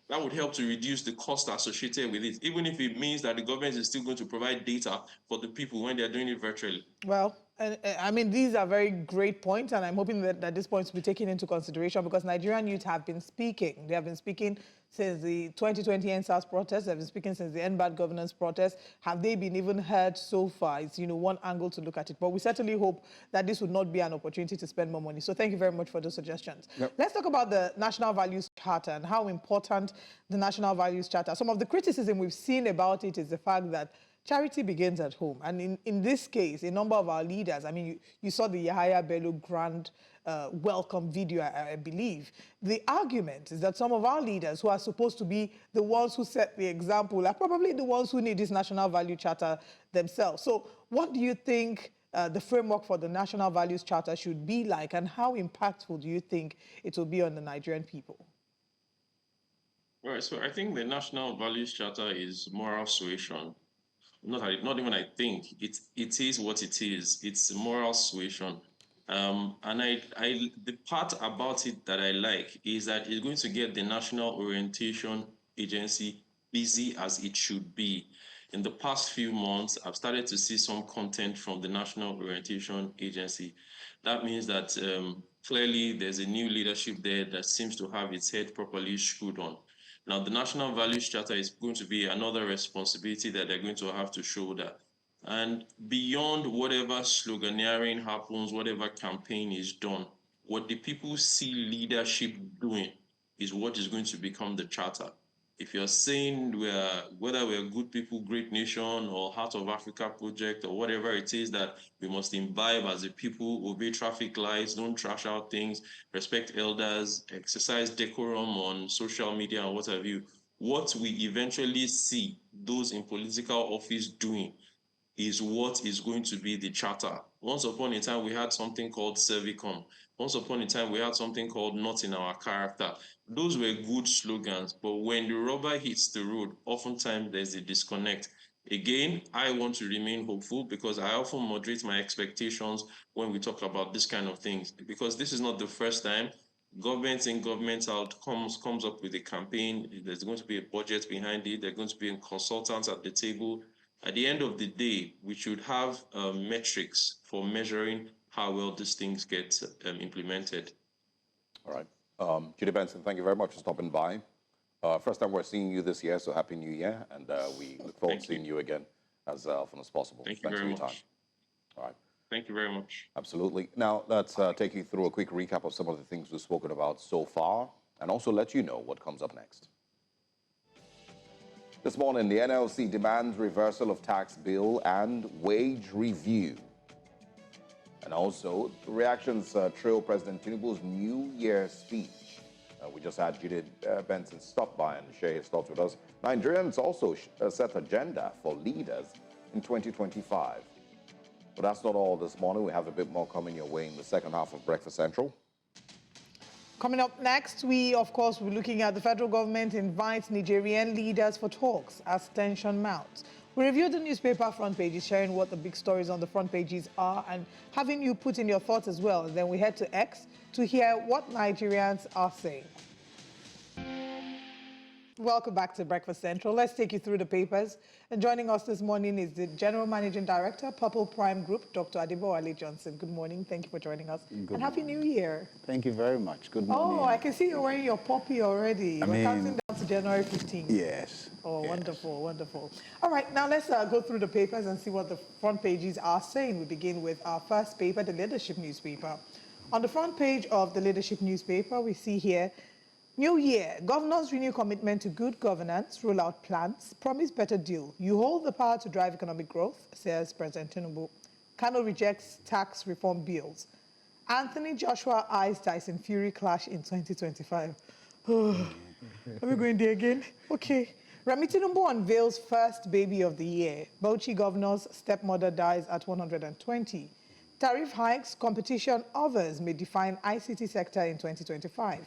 That would help to reduce the cost associated with it, even if it means that the government is still going to provide data for the people when they're doing it virtually. Well, I mean, these are very great points, and I'm hoping that these points will be taken into consideration, because Nigerian youth have been speaking. They have been speaking since the 2020 NSAS protest. They've been speaking since the NBAD governance protest. Have they been even heard so far? It's, one angle to look at it. But we certainly hope that this would not be an opportunity to spend more money. So thank you very much for those suggestions. Yep. Let's talk about the National Values Charter and how important the National Values Charter. Some of the criticism we've seen about it is the fact that charity begins at home. And in this case, a number of our leaders, I mean, you saw the Yahaya Bello grand welcome video, I believe. The argument is that some of our leaders who are supposed to be the ones who set the example are probably the ones who need this National Value Charter themselves. So what do you think the framework for the National Values Charter should be like, and how impactful do you think it will be on the Nigerian people? Right, so I think the National Values Charter is moral suasion. Not even I think, it is what it is. It's moral suasion. And the part about it that I like is that it's going to get the National Orientation Agency busy as it should be. In the past few months, I've started to see some content from the National Orientation Agency. That means that clearly there's a new leadership there that seems to have its head properly screwed on. Now, the National Values Charter is going to be another responsibility that they're going to have to shoulder. And beyond whatever sloganeering happens, whatever campaign is done, what the people see leadership doing is what is going to become the charter. If you're saying whether we're good people, great nation, or Heart of Africa project, or whatever it is that we must imbibe as a people, obey traffic lights, don't trash out things, respect elders, exercise decorum on social media and what have you, What we eventually see those in political office doing is what is going to be the charter. Once upon a time, we had something called Servicom. Once upon a time, we had something called Not in Our Character. Those were good slogans, but when the rubber hits the road, oftentimes there's a disconnect. Again, I want to remain hopeful because I often moderate my expectations when we talk about this kind of things, because this is not the first time government in, government out comes up with a campaign. There's going to be a budget behind it. There's going to be consultants at the table. At the end of the day, we should have metrics for measuring how well these things get implemented. All right. Judy Benson, thank you very much for stopping by. First time we're seeing you this year, so Happy New Year, and we look forward to seeing you again as often as possible. Thank you very much. Time. All right. Thank you very much. Absolutely. Now, let's take you through a quick recap of some of the things we've spoken about so far, and also let you know what comes up next. This morning, the NLC demands reversal of tax bill and wage review. And also, reactions trail President Tinubu's New Year speech. We just had Judith Benson stop by and share his thoughts with us. Nigerians also set agenda for leaders in 2025. But that's not all this morning. We have a bit more coming your way in the second half of Breakfast Central. Coming up next, we, of course, will be looking at the federal government invites Nigerian leaders for talks as tension mounts. We review the newspaper front pages, sharing what the big stories on the front pages are and having you put in your thoughts as well. And then we head to X to hear what Nigerians are saying. Welcome back to Breakfast Central. Let's take you through the papers. And joining us this morning is the General Managing Director, Purple Prime Group, Dr. Adeboale Johnson. Good morning. Thank you for joining us. Good and Happy morning. New Year. Thank you very much. Good morning. Oh, I can see you're wearing your poppy already. We're counting down to January 15th. Yes. Oh, yes. wonderful, wonderful. All right, now let's go through the papers and see what the front pages are saying. We begin with our first paper, the Leadership newspaper. On the front page of the Leadership newspaper, we see here, New Year, governors renew commitment to good governance, roll out plans, promise better deal. You hold the power to drive economic growth, says President Tinubu. Kano rejects tax reform bills. Anthony Joshua eyes Tyson Fury clash in 2025. Oh, are we going there again? Okay. Remi Tinubu unveils first baby of the year. Bauchi governor's stepmother dies at 120. Tariff hikes, competition, others may define ICT sector in 2025.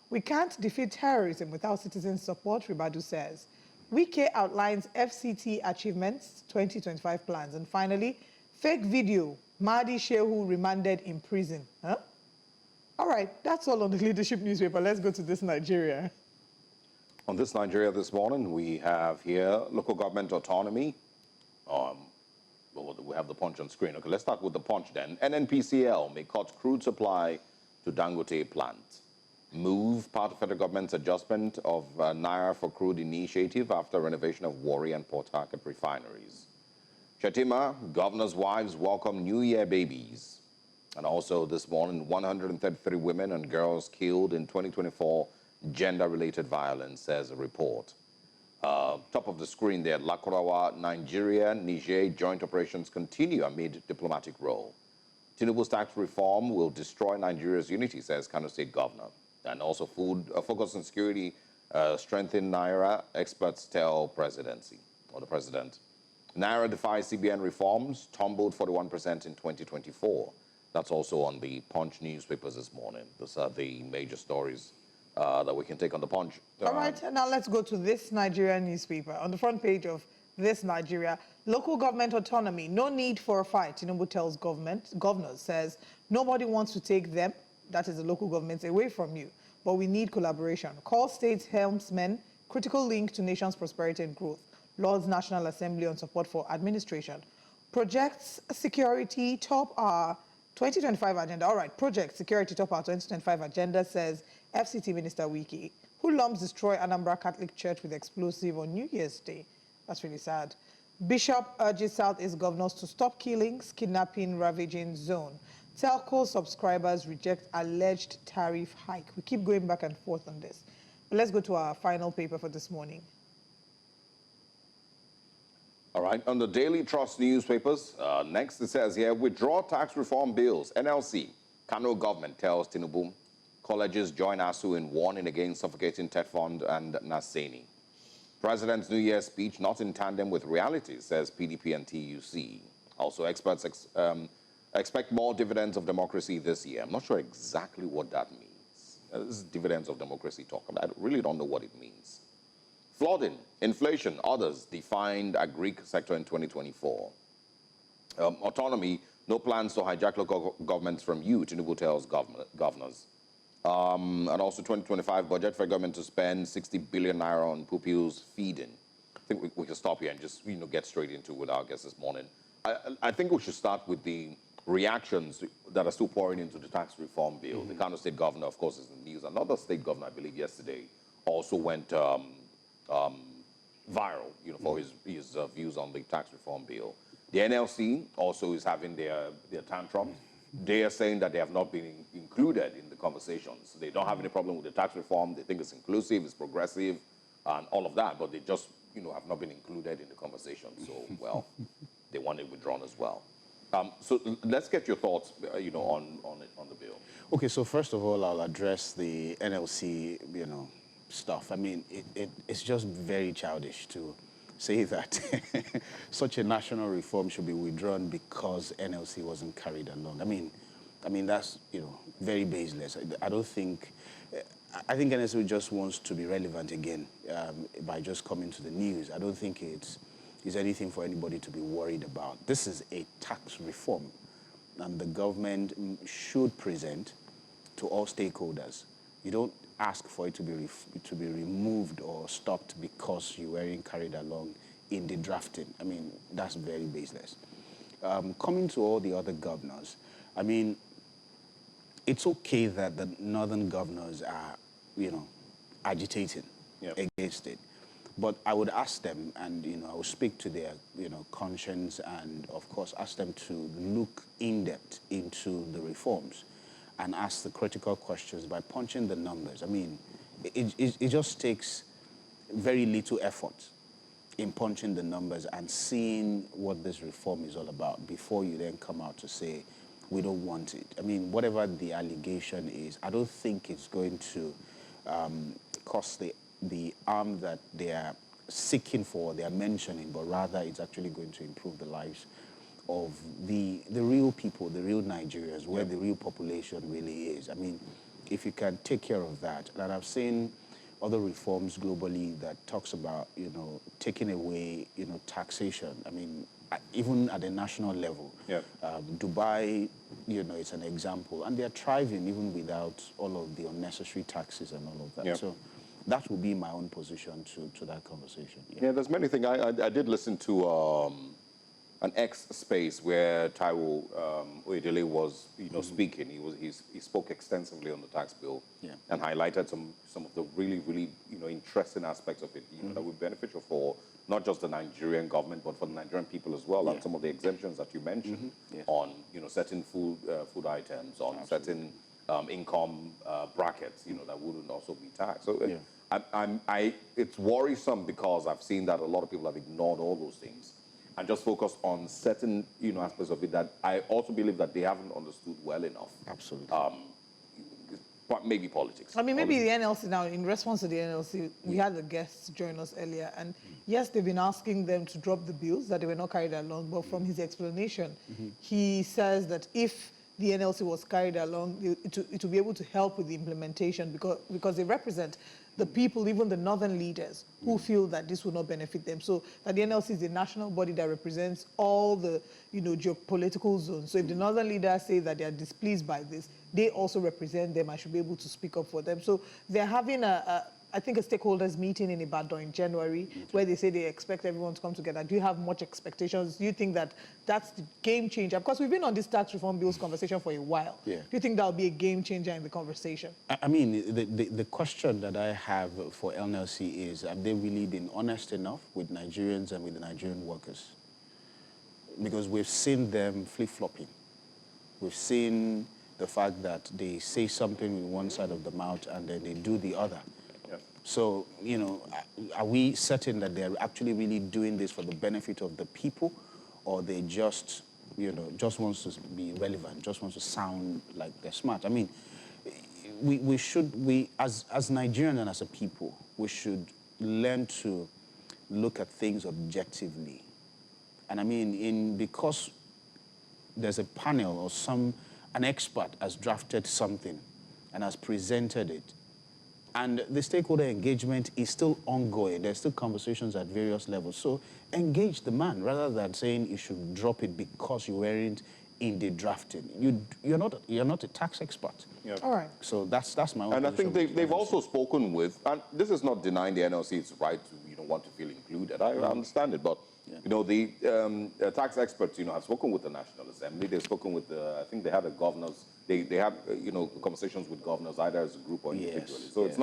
We can't defeat terrorism without citizen support, Ribadu says. Wike outlines FCT achievements, 2025 plans. And finally, fake video, Mahdi Shehu remanded in prison. Huh? All right, that's all on the Leadership newspaper. Let's go to this Nigeria. On this Nigeria this morning, we have here local government autonomy. We have the punch on screen. Okay, let's start with the punch then. NNPCL may cut crude supply to Dangote plant. Move part of federal government's adjustment of Naira for crude initiative after renovation of Warri and Port Harcourt refineries. Shetima, governor's wives welcome New Year babies. And also this morning, 133 women and girls killed in 2024 gender-related violence, says a report. Top of the screen there, Lakurawa, Nigeria, Niger joint operations continue amid diplomatic row. Tinubu's tax reform will destroy Nigeria's unity, says Kano State Governor. And also food focus on security, strengthen Naira, experts tell presidency, or the president. Naira defies CBN reforms, tumbled 41% in 2024. That's also on the Punch newspapers this morning. Those are the major stories that we can take on the Punch. All right, now let's go to this Nigerian newspaper. On the front page of this Nigeria, local government autonomy, no need for a fight. Tinubu tells governors, says nobody wants to take them, that is the local governments, away from you. But we need collaboration. Call states helmsmen, critical link to nation's prosperity and growth. Lord's National Assembly on support for administration. Projects security top our 2025 agenda. All right, project security top our 2025 agenda, says FCT Minister Wike, who lumps destroy Anambra Catholic Church with explosive on New Year's Day. That's really sad. Bishop urges Southeast governors to stop killings, kidnapping, ravaging zone. Telco subscribers reject alleged tariff hike. We keep going back and forth on this. But let's go to our final paper for this morning. All right, on the Daily Trust newspapers, next it says here, withdraw tax reform bills. NLC, Kano government tells Tinubu. Colleges join ASU in warning against suffocating TED Fund and Naseni. President's New Year speech not in tandem with reality, says PDP and TUC. Also, experts expect more dividends of democracy this year. I'm not sure exactly what that means. This is dividends of democracy talk. I really don't know what it means. Flooding, inflation, others defined a Greek sector in 2024. Autonomy, no plans to hijack local governments from you, Tinubu tells governors. And also 2025 budget for government to spend 60 billion naira on pupils feeding. I think we can stop here and just get straight into with our guests this morning. I think we should start with the reactions that are still pouring into the tax reform bill. The Kano State Governor, of course, is in the news. Another state governor, I believe, yesterday also went viral, for his views on the tax reform bill. The NLC also is having their tantrums. They are saying that they have not been included in the conversations. They don't have any problem with the tax reform. They think it's inclusive, it's progressive, and all of that, but they just, have not been included in the conversation. So, well, they want it withdrawn as well. So let's get your thoughts, on the bill. Okay, so first of all, I'll address the NLC, stuff. I mean, it's just very childish to say that such a national reform should be withdrawn because NLC wasn't carried along. I mean that's very baseless. I don't think. I think NLC just wants to be relevant again by just coming to the news. I don't think it's anything for anybody to be worried about. This is a tax reform, and the government should present to all stakeholders. You don't ask for it to be removed or stopped because you weren't carried along in the drafting. I mean, that's very baseless. Coming to all the other governors, I mean, it's okay that the northern governors are, agitating against it. But I would ask them, and I would speak to their, conscience, and of course ask them to look in depth into the reforms and ask the critical questions by punching the numbers. I mean, it just takes very little effort in punching the numbers and seeing what this reform is all about before you then come out to say, we don't want it. I mean, whatever the allegation is, I don't think it's going to cost the harm that they are seeking for, they are mentioning, but rather it's actually going to improve the lives of the real people, the real Nigerians, where the real population really is. I mean, if you can take care of that, and I've seen other reforms globally that talks about, taking away, taxation. I mean, even at a national level. Dubai, it's an example, and they're thriving even without all of the unnecessary taxes and all of that. So that would be my own position to that conversation. There's many things. I did listen to an X space where Taiwo Oyedele was, speaking. He spoke extensively on the tax bill and highlighted some of the really, really, interesting aspects of it, that would be beneficial for not just the Nigerian government, but for the Nigerian people as well, and some of the exemptions that you mentioned on, certain food items, on certain income brackets, that wouldn't also be taxed. So it's worrisome because I've seen that a lot of people have ignored all those things and just focused on certain, aspects of it that I also believe that they haven't understood well enough. Absolutely. Maybe politics. I mean, maybe the NLC now, in response to the NLC, we had the guests join us earlier, and yes, they've been asking them to drop the bills, that they were not carried along, but from his explanation, he says that if the NLC was carried along, it will be able to help with the implementation because they represent the people, even the northern leaders, who feel that this will not benefit them. So that the NLC is a national body that represents all the, geopolitical zones. So if the northern leaders say that they are displeased by this, they also represent them and should be able to speak up for them. So they're having I think a stakeholders meeting in Ibadan in January where they say they expect everyone to come together. Do you have much expectations? Do you think that that's the game changer? Because we've been on this tax reform bills conversation for a while. Do you think that'll be a game changer in the conversation? I mean, the question that I have for NLC is, have they really been honest enough with Nigerians and with the Nigerian workers? Because we've seen them flip-flopping. We've seen the fact that they say something with one side of the mouth and then they do the other. So, are we certain that they're actually really doing this for the benefit of the people, or they just, just wants to be relevant, just wants to sound like they're smart? I mean, we as Nigerians and as a people, we should learn to look at things objectively. And I mean, because there's a panel or an expert has drafted something and has presented it, and the stakeholder engagement is still ongoing. There's still conversations at various levels. So engage the man rather than saying you should drop it because you weren't in the drafting. You're not a tax expert. Yeah. All right. So that's my own And I position think they've also spoken with, and this is not denying the NLC's right to want to feel included. I understand it, but the tax experts have spoken with the National Assembly. They've spoken with I think they had a governors. They have conversations with governors either as a group or individually. So it's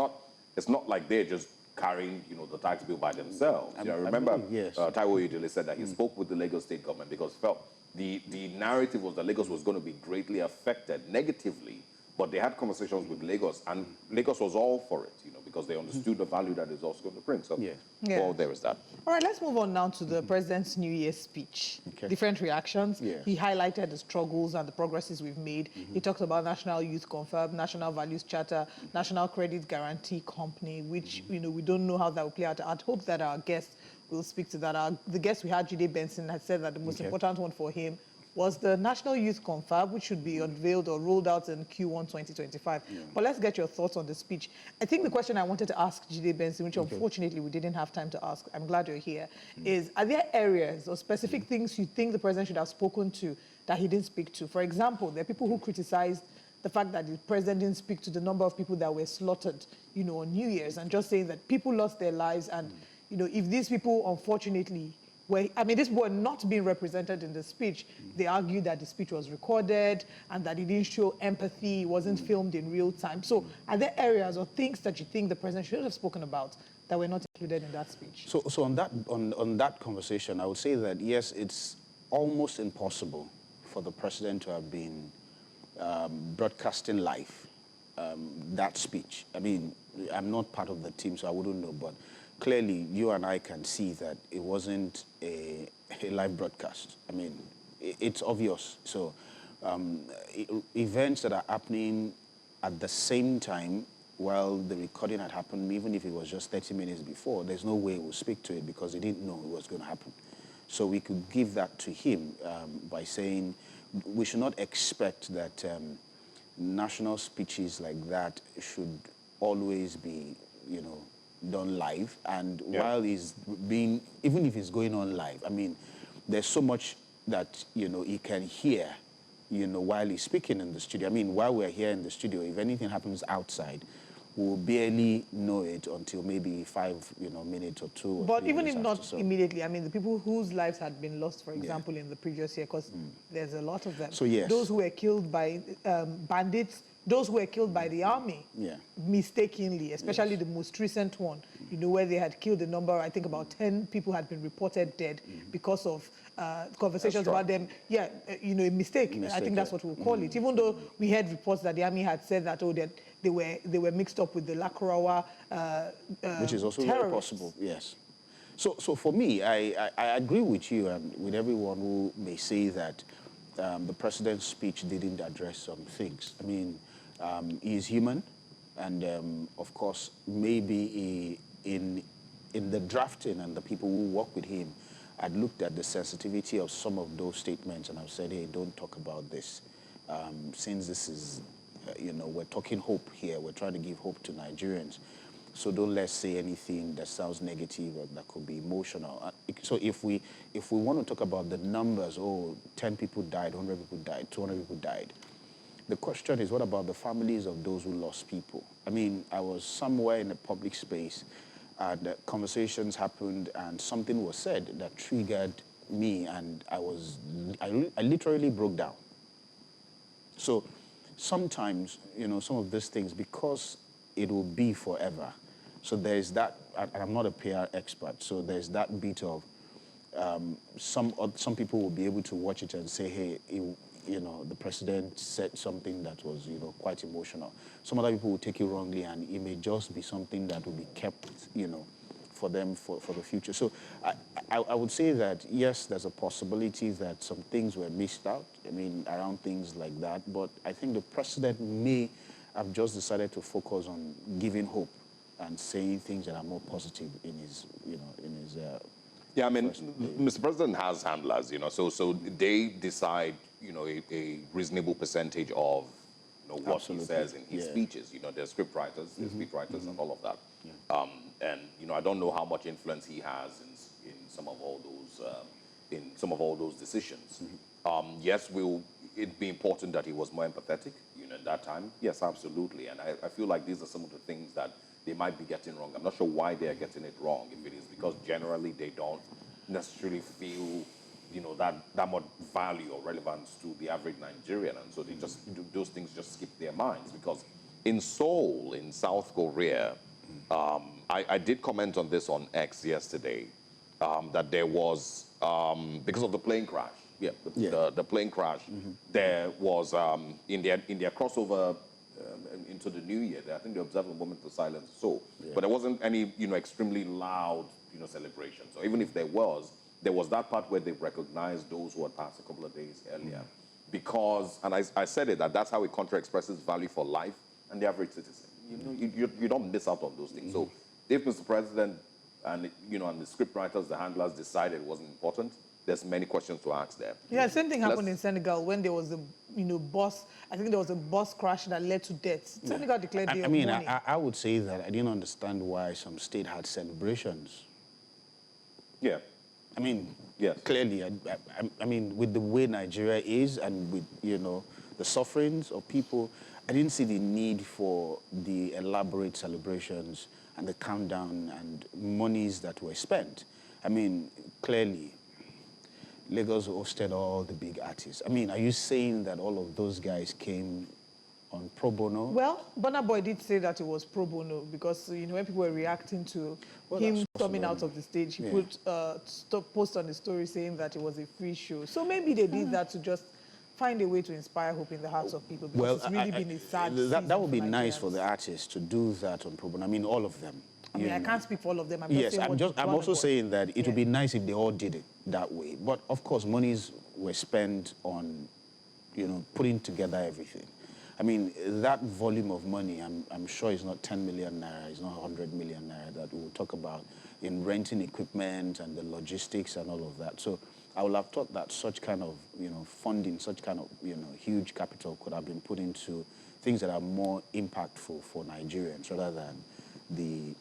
not like they're just carrying the tax bill by themselves. I remember Taiwo Idile said that he spoke with the Lagos State Government because he felt the narrative was that Lagos was going to be greatly affected negatively, but they had conversations with Lagos, and Lagos was all for it, because they understood the value that it's also going to bring. So, well, there is that. All right, let's move on now to the president's New Year's speech. Okay. Different reactions. Yeah. He highlighted the struggles and the progresses we've made. He talked about National Youth Confirm, National Values Charter, National Credit Guarantee Company, which, we don't know how that will play out. I'd hope that our guests will speak to that. The guest we had, Jide Benson, had said that the most important one for him was the National Youth Confab, which should be unveiled or rolled out in Q1 2025. Yeah. But let's get your thoughts on the speech. I think the question I wanted to ask Jide Benson, which unfortunately we didn't have time to ask, I'm glad you're here, is are there areas or specific things you think the president should have spoken to that he didn't speak to? For example, there are people who criticized the fact that the president didn't speak to the number of people that were slaughtered, on New Year's, and just saying that people lost their lives, and, if these people, unfortunately, these were not being represented in the speech. They argued that the speech was recorded and that it didn't show empathy, it wasn't filmed in real time. So are there areas or things that you think the president should have spoken about that were not included in that speech? So on that conversation, I would say that, yes, it's almost impossible for the president to have been broadcasting live that speech. I mean, I'm not part of the team, so I wouldn't know, but clearly, you and I can see that it wasn't a live broadcast. I mean, it's obvious. So events that are happening at the same time while the recording had happened, even if it was just 30 minutes before, there's no way we'll speak to it because he didn't know it was going to happen. So we could give that to him by saying we should not expect that national speeches like that should always be, done live, and while he's being, even if it's going on live, I mean, there's so much that, he can hear, while he's speaking in the studio. I mean, while we're here in the studio, if anything happens outside, we'll barely know it until maybe 5, minutes or 2 or But 3 even if minutes not after. immediately, I mean, the people whose lives had been lost, for example, in the previous year, because there's a lot of them. So, yes. Those who were killed by bandits, those who were killed by the army, mistakenly, especially the most recent one, where they had killed a number, I think about 10 people had been reported dead because of conversations about them. Yeah, a mistake. I think that's what we'll call it. Even though we had reports that the army had said that, that they were mixed up with the Lakurawa which is also terrorists. very possible, yes. So for me, I agree with you and with everyone who may say that the president's speech didn't address some things. I mean, he is human, and of course, maybe in the drafting and the people who work with him had looked at the sensitivity of some of those statements and have said, hey, don't talk about this. Since this is, we're talking hope here, we're trying to give hope to Nigerians. So don't let's say anything that sounds negative or that could be emotional. So if we want to talk about the numbers, 10 people died, 100 people died, 200 people died, the question is, what about the families of those who lost people? I mean, I was somewhere in a public space and conversations happened and something was said that triggered me, and I literally broke down. So sometimes, some of these things, because it will be forever. So there's that, and I'm not a PR expert, so there's that bit of some people will be able to watch it and say, hey, the president said something that was, quite emotional. Some other people will take it wrongly, and it may just be something that will be kept, for them for the future. So I would say that, yes, there's a possibility that some things were missed out, around things like that, but I think the president may have just decided to focus on giving hope and saying things that are more positive in his, Yeah, I mean, Mr. President has handlers, so they decide, a reasonable percentage of, what Absolutely. he says in his Yeah. speeches. There's script writers, there's speech writers, and all of that. And I don't know how much influence he has in some of all those decisions. Yes, will it be important that he was more empathetic, at that time? Yes, absolutely. And I feel like these are some of the things that they might be getting wrong. I'm not sure why they are getting it wrong. If it is because generally they don't necessarily feel, that much value or relevance to the average Nigerian, and so they just those things just skip their minds. Because in Seoul, in South Korea, I did comment on this on X yesterday, that there was because of the plane crash. Yeah, the plane crash. There was in their crossover into the new year. I think they observed a moment of silence. So, but there wasn't any extremely loud celebration. So even if there was that part where they recognized those who had passed a couple of days earlier, because and I said it that's how a country expresses value for life and the average citizen. You don't miss out on those things. So if Mr. President and and the script writers, the handlers decided it wasn't important, there's many questions to ask there. Yeah, same thing happened in Senegal when there was a bus. I think there was a bus crash that led to deaths. Senegal declared day of mourning. I would say that I didn't understand why some state had celebrations. Yeah. I mean, yes. Clearly, I mean, with the way Nigeria is and with, the sufferings of people, I didn't see the need for the elaborate celebrations and the countdown and monies that were spent. I mean, clearly, Lagos hosted all the big artists. I mean, are you saying that all of those guys came on pro bono? Well, Burna Boy did say that it was pro bono because, when people were reacting to him coming out of the stage, he put post on the story saying that it was a free show. So maybe they did that to just find a way to inspire hope in the hearts of people, because it's really been a sad season. That would be nice for the artists to do that on pro bono. I mean, all of them. I mean, I can't speak for all of them. I'm also saying that it would be nice if they all did it that way. But of course, monies were spent on, putting together everything. I mean, that volume of money, I'm sure it's not 10 million naira, it's not 100 million naira that we'll talk about in renting equipment and the logistics and all of that. So I would have thought that such kind of, funding, such kind of, huge capital could have been put into things that are more impactful for Nigerians rather than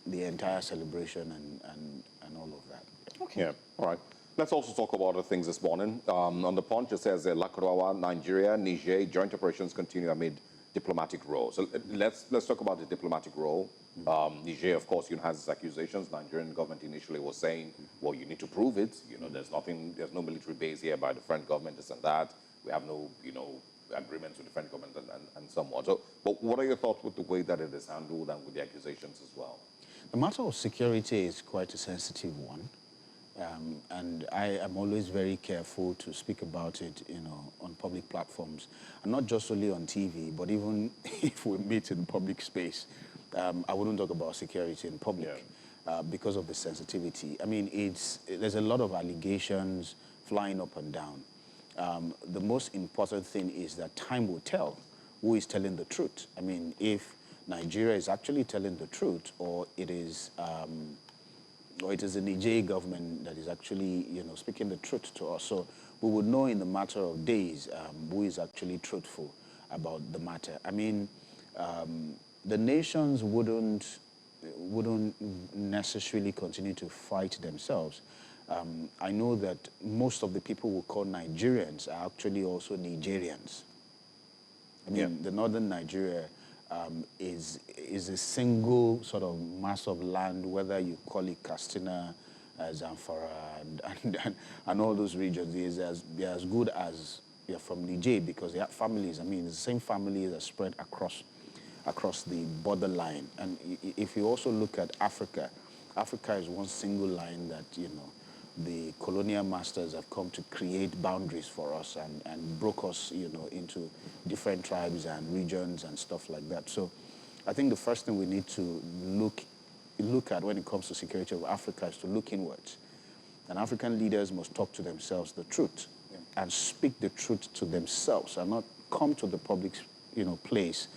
the entire celebration and all of that. Okay. Yeah, all right. Let's also talk about other things this morning. On the Punch, it says Lakrawa, Nigeria, Niger, joint operations continue amid diplomatic role. So let's talk about the diplomatic role. Niger, of course, has its accusations. Nigerian government initially was saying, well, you need to prove it. There's no military base here by the French government, this and that. We have no, agreements with the French government and somewhat. So, but what are your thoughts with the way that it is handled and with the accusations as well? The matter of security is quite a sensitive one. And I am always very careful to speak about it, on public platforms, and not just only on TV, but even if we meet in public space, I wouldn't talk about security in public because of the sensitivity. I mean, there's a lot of allegations flying up and down. The most important thing is that time will tell who is telling the truth. I mean, if Nigeria is actually telling the truth, or it is the Niger government that is actually, speaking the truth to us. So we would know in a matter of days who is actually truthful about the matter. I mean, the nations wouldn't necessarily continue to fight themselves. I know that most of the people we call Nigerians are actually also Nigerians. I mean, the northern Nigeria is a single sort of mass of land, whether you call it Katsina, Zamfara, and all those regions. They're as good as you're from Niger, because they have families. I mean, it's the same families that spread across the borderline. And if you also look at Africa, Africa is one single line that, the colonial masters have come to create boundaries for us and broke us, into different tribes and regions and stuff like that. So I think the first thing we need to look at when it comes to security of Africa is to look inwards. And African leaders must talk to themselves the truth and speak the truth to themselves and not come to the public, place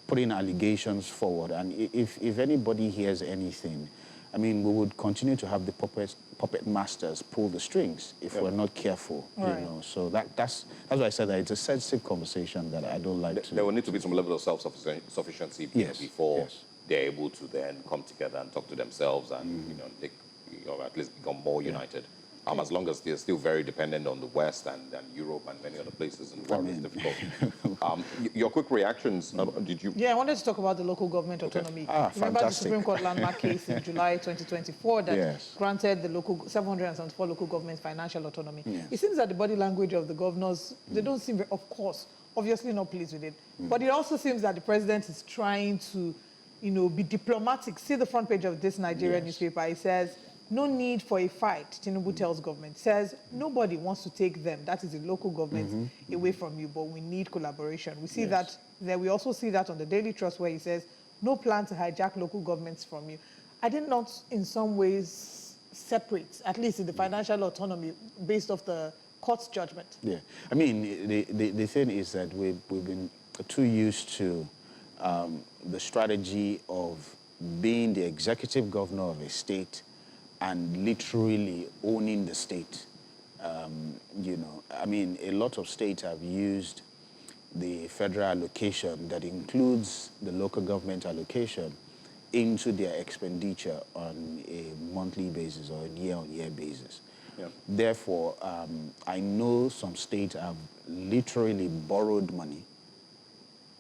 putting allegations forward. And if anybody hears anything, I mean, we would continue to have the puppet masters pull the strings if we're not careful, Right. you know. So that's why I said that it's a sensitive conversation that I don't like to... There will need to be some level of self-sufficiency before they're able to then come together and talk to themselves and, you know, they, at least become more united. As long as they're still very dependent on the West and Europe and many other places in the world, it's difficult. Your quick reactions, did you... Yeah, I wanted to talk about the local government autonomy. Remember fantastic. the Supreme Court landmark case in July 2024 that granted the 774 local governments financial autonomy. Yes. It seems that the body language of the governors, they don't seem, of course, obviously not pleased with it. But it also seems that the president is trying to, you know, be diplomatic. See the front page of this Nigerian newspaper. It says, no need for a fight, Tinubu tells government. Says nobody wants to take them, that is the local government, away from you, but we need collaboration. We see that, then we also see that on the Daily Trust where he says, no plan to hijack local governments from you. I did not in some ways separate, at least in the financial autonomy, based off the court's judgment. Yeah, I mean, the thing is that we've been too used to the strategy of being the executive governor of a state and literally owning the state. You know, I mean, a lot of states have used the federal allocation that includes the local government allocation into their expenditure on a monthly basis or a year-on-year basis. Yeah. Therefore, I know some states have literally borrowed money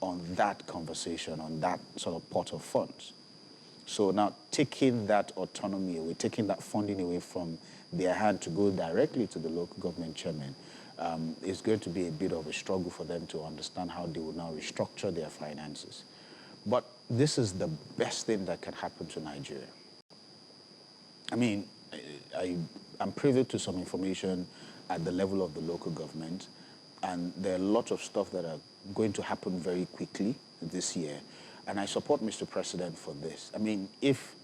on that conversation, on that sort of pot of funds. So now taking that autonomy away, taking that funding away from their hand to go directly to the local government chairman is going to be a bit of a struggle for them to understand how they will now restructure their finances. But this is the best thing that can happen to Nigeria. I mean, I'm privy to some information at the level of the local government, and there are lots of stuff that are going to happen very quickly this year. And I support Mr. President for this. I mean, if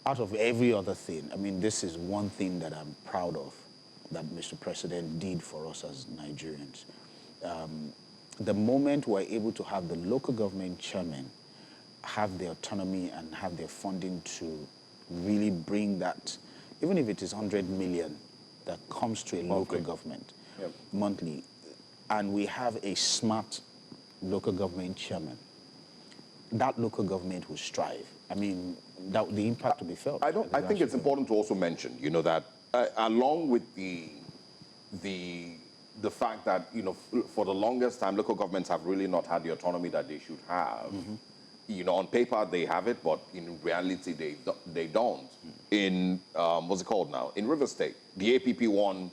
out of every other thing, I mean, this is one thing that I'm proud of that Mr. President did for us as Nigerians. The moment we're able to have the local government chairman have their autonomy and have their funding to really bring that, even if it is 100 million that comes to a local government monthly, and we have a smart local government chairman, that local government will strive. I mean, the impact will be felt. I think it's important to also mention, you know, that along with the fact that, you know, for the longest time, local governments have really not had the autonomy that they should have. You know, on paper they have it, but in reality they don't. In what's it called now? In River State, the APP won.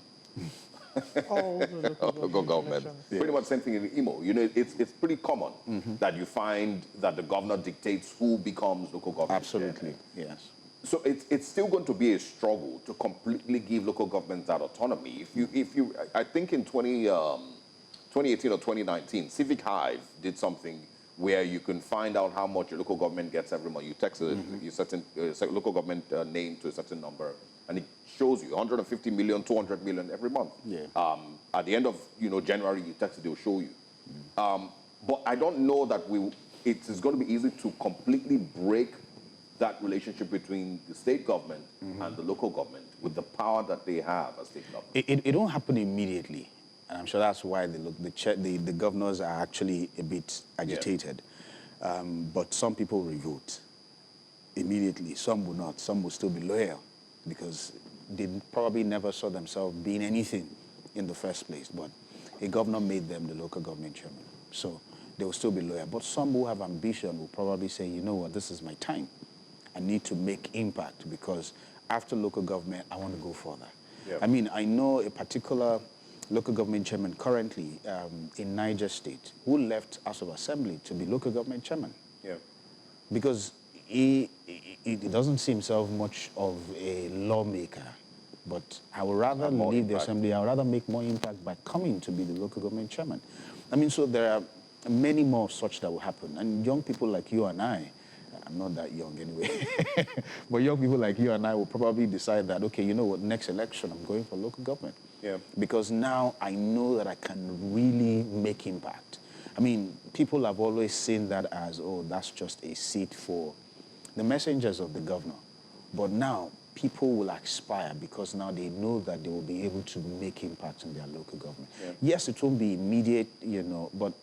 Local government. Pretty much same thing in Imo. You know, it's pretty common that you find that the governor dictates who becomes local government. Absolutely, yes. So it's still going to be a struggle to completely give local governments that autonomy. I think in 2018 or 2019, Civic Hive did something where you can find out how much your local government gets every month. You text your certain local government name to a certain number, and it shows you 150 million, 200 million every month. Yeah. At the end of January, you text it, they'll show you. But I don't know that it is going to be easy to completely break that relationship between the state government and the local government with the power that they have as state government. It don't happen immediately. And I'm sure that's why the governors are actually a bit agitated. But some people will vote immediately. Some will not. Some will still be loyal because they probably never saw themselves being anything in the first place. But a governor made them the local government chairman. So they will still be loyal. But some who have ambition will probably say, you know what, this is my time. I need to make impact because after local government, I want to go further. Yep. I mean, I know a particular local government chairman currently in Niger State who left House of Assembly to be local government chairman. Yeah. Because he doesn't see himself much of a lawmaker, but I would rather leave the assembly, I would rather make more impact by coming to be the local government chairman. I mean, so there are many more such that will happen. And young people like you and I'm not that young anyway, but young people like you and I will probably decide that, okay, you know what, next election I'm going for local government. Yeah. Because now I know that I can really make impact. I mean, people have always seen that as, oh, that's just a seat for the messengers of the governor. But now, people will aspire because now they know that they will be able to make impact in their local government. Yeah. Yes, it won't be immediate, but,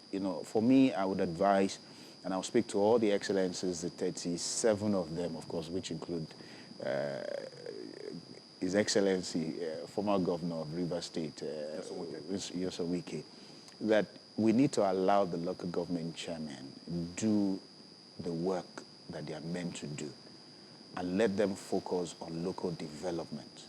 for me, I would advise, and I'll speak to all the excellencies, the 37 of them, of course, which include His Excellency, former governor of Rivers State, Nyesom Wike, that we need to allow the local government chairman do the work that they are meant to do and let them focus on local development.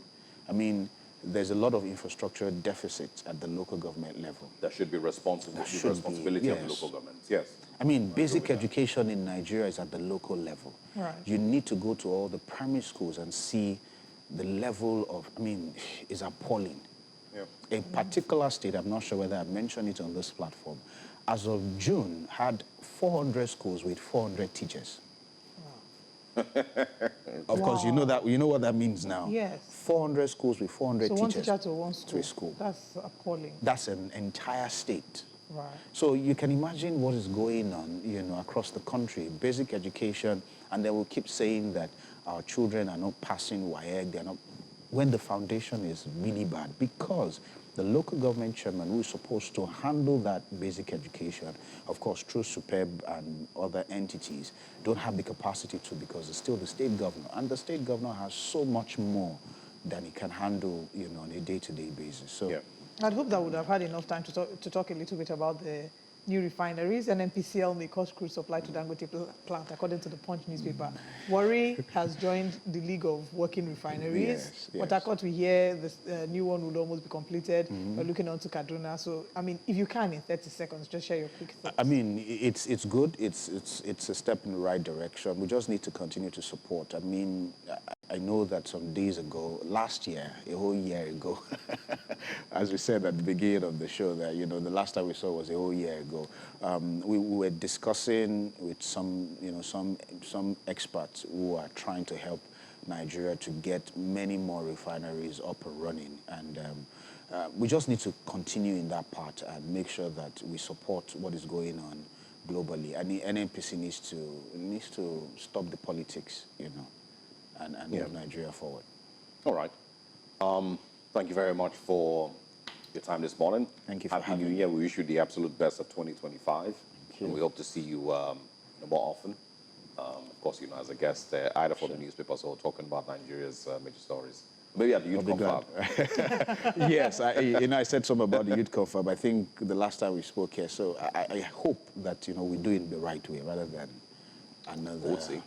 I mean, there's a lot of infrastructure deficits at the local government level. That should be responsibility of the local governments, yes. I mean, basic education in Nigeria is at the local level. Right. You need to go to all the primary schools and see the level of, is appalling. Yeah. A particular state, I'm not sure whether I mentioned it on this platform, as of June, had 400 schools with 400 teachers. Wow. Of course, you know what that means now. Yes. 400 schools with 400 teachers. So one teacher to one school. To a school. That's appalling. That's an entire state. Right. So you can imagine what is going on, across the country, basic education, and they will keep saying that our children are not passing WAEC, they're not, when the foundation is really bad, because the local government chairman who is supposed to handle that basic education, of course, through Superb and other entities, don't have the capacity to, because it's still the state governor, and the state governor has so much more than he can handle, on a day-to-day basis. So. Yeah. I'd hope that would have had enough time to talk a little bit about the new refineries. And NPCL may cut crude supply to Dangote plant, according to the Punch newspaper. Warri has joined the League of Working Refineries. But I thought we hear the new one would almost be completed. We're looking on to Kaduna. So, if you can, in 30 seconds, just share your quick thoughts. It's good. It's a step in the right direction. We just need to continue to support. I know that some days ago, last year, a whole year ago, as we said at the beginning of the show, that the last time we saw was a whole year ago. We were discussing with some experts who are trying to help Nigeria to get many more refineries up and running, and we just need to continue in that part and make sure that we support what is going on globally. And the NNPC needs to stop the politics, and move Nigeria forward. All right. Thank you very much for your time this morning. Thank you for having me. Happy New Year. We wish you the absolute best of 2025. And we hope to see you more often. Of course, as a guest, either for the newspapers or talking about Nigeria's major stories. Maybe at the Youth Confab. Yes, I said something about the Youth Confab. I think the last time we spoke here. So I hope that, we do it the right way rather than another... We'll see.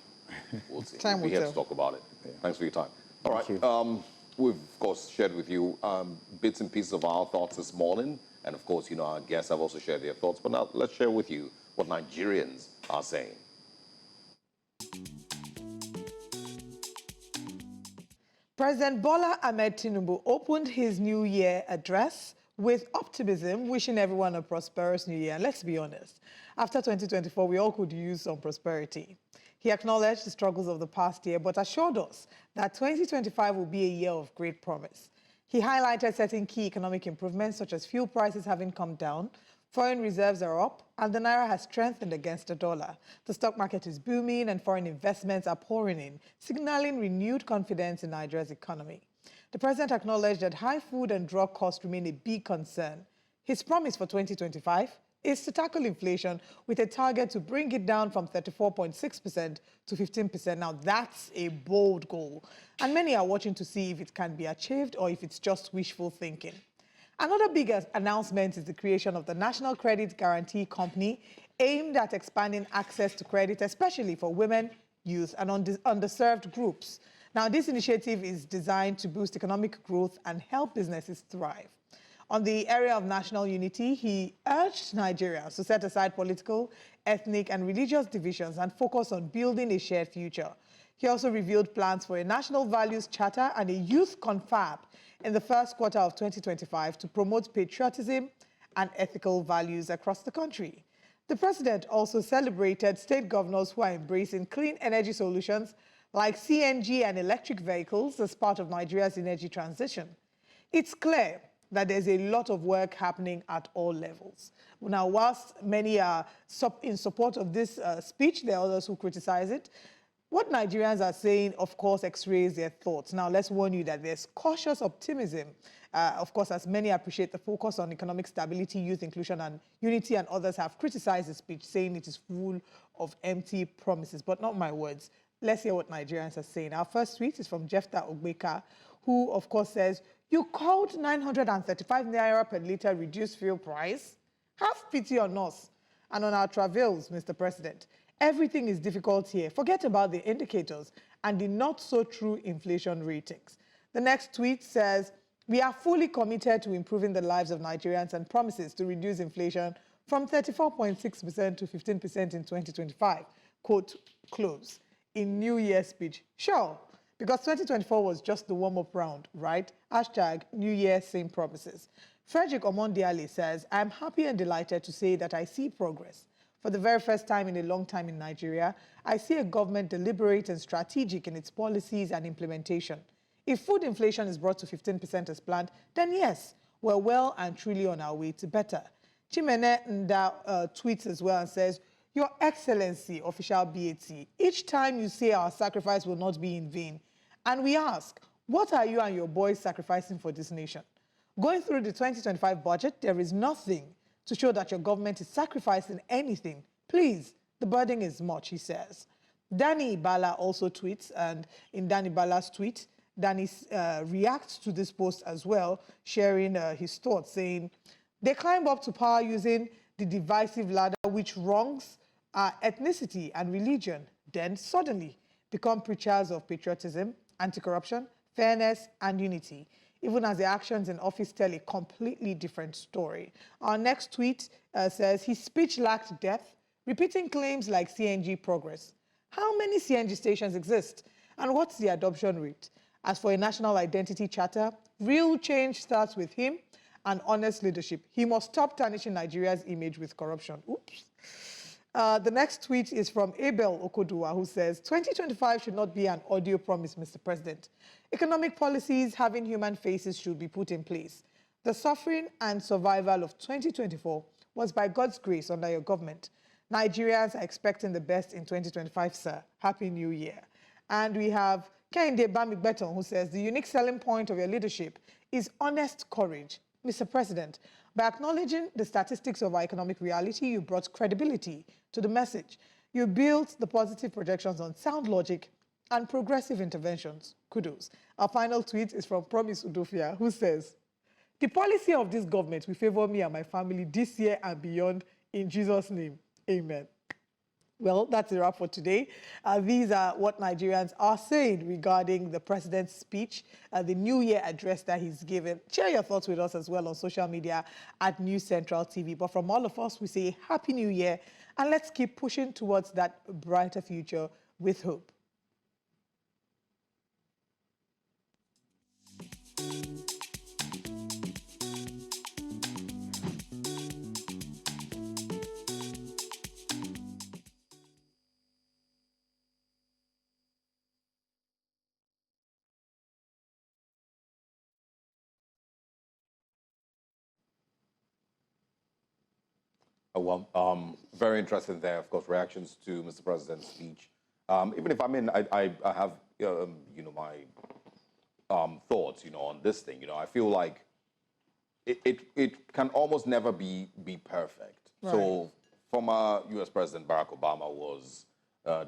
We'll see. Time we'll be here to talk about it. Yeah. Thanks for your time. All right. We've, of course, shared with you bits and pieces of our thoughts this morning. And, of course, our guests have also shared their thoughts. But now let's share with you what Nigerians are saying. President Bola Tinubu opened his New Year address with optimism, wishing everyone a prosperous New Year. And let's be honest, after 2024, we all could use some prosperity. He acknowledged the struggles of the past year, but assured us that 2025 will be a year of great promise. He highlighted certain key economic improvements, such as fuel prices having come down, foreign reserves are up, and the Naira has strengthened against the dollar. The stock market is booming, and foreign investments are pouring in, signaling renewed confidence in Nigeria's economy. The president acknowledged that high food and drug costs remain a big concern. His promise for 2025 is to tackle inflation with a target to bring it down from 34.6% to 15%. Now, that's a bold goal, and many are watching to see if it can be achieved or if it's just wishful thinking. Another big announcement is the creation of the National Credit Guarantee Company, aimed at expanding access to credit, especially for women, youth, and underserved groups. Now, this initiative is designed to boost economic growth and help businesses thrive. On the area of national unity, he urged Nigerians to set aside political, ethnic, and religious divisions and focus on building a shared future. He also revealed plans for a national values charter and a youth confab in the first quarter of 2025 to promote patriotism and ethical values across the country. The president also celebrated state governors who are embracing clean energy solutions like CNG and electric vehicles as part of Nigeria's energy transition. It's clear that there's a lot of work happening at all levels. Now, whilst many are in support of this speech, there are others who criticize it. What Nigerians are saying, of course, x-rays their thoughts. Now, let's warn you that there's cautious optimism, of course, as many appreciate the focus on economic stability, youth inclusion, and unity, and others have criticized the speech, saying it is full of empty promises. But not my words. Let's hear what Nigerians are saying. Our first tweet is from Jefta Ogbeka, who, of course, says, "You called 935 Naira per litre reduced fuel price? Have pity on us and on our travels, Mr. President. Everything is difficult here. Forget about the indicators and the not-so-true inflation ratings." The next tweet says, "We are fully committed to improving the lives of Nigerians and promises to reduce inflation from 34.6% to 15% in 2025. Quote, close. In New Year's speech. Sure, because 2024 was just the warm-up round, right? Hashtag New Year, same promises. Frederick Omondiale says, "I'm happy and delighted to say that I see progress. For the very first time in a long time in Nigeria, I see a government deliberate and strategic in its policies and implementation. If food inflation is brought to 15% as planned, then yes, we're well and truly on our way to better." Chimene Nda tweets as well and says, "Your Excellency, official BAT, each time you say our sacrifice will not be in vain, and we ask, what are you and your boys sacrificing for this nation? Going through the 2025 budget, there is nothing to show that your government is sacrificing anything. Please, the burden is much," he says. Danny Bala also tweets, and in Danny Bala's tweet, Danny reacts to this post as well, sharing his thoughts, saying, "They climb up to power using the divisive ladder which wrongs our ethnicity and religion, then suddenly become preachers of patriotism, anti-corruption, fairness, and unity, even as their actions in office tell a completely different story." Our next tweet says, "His speech lacked depth, repeating claims like CNG progress. How many CNG stations exist? And what's the adoption rate? As for a national identity charter, real change starts with him and honest leadership. He must stop tarnishing Nigeria's image with corruption." Oops. The next tweet is from Abel Okodua, who says, "2025 should not be an audio promise, Mr. President. Economic policies having human faces should be put in place. The suffering and survival of 2024 was by God's grace under your government. Nigerians are expecting the best in 2025, sir. Happy New Year." And we have Kehinde Bamigbeton, who says, "The unique selling point of your leadership is honest courage. Mr. President, by acknowledging the statistics of our economic reality, you brought credibility to the message. You built the positive projections on sound logic and progressive interventions. Kudos." Our final tweet is from Promise Udofia, who says, "The policy of this government will favor me and my family this year and beyond. In Jesus' name, amen." Well, that's a wrap for today. These are what Nigerians are saying regarding the president's speech, the New Year address that he's given. Share your thoughts with us as well on social media at News Central TV. But from all of us, we say Happy New Year, and let's keep pushing towards that brighter future with hope. Well, very interesting there, of course, reactions to Mr. President's speech. Even if I have, my thoughts, on this thing. I feel like it can almost never be perfect. Right. So former U.S. President Barack Obama was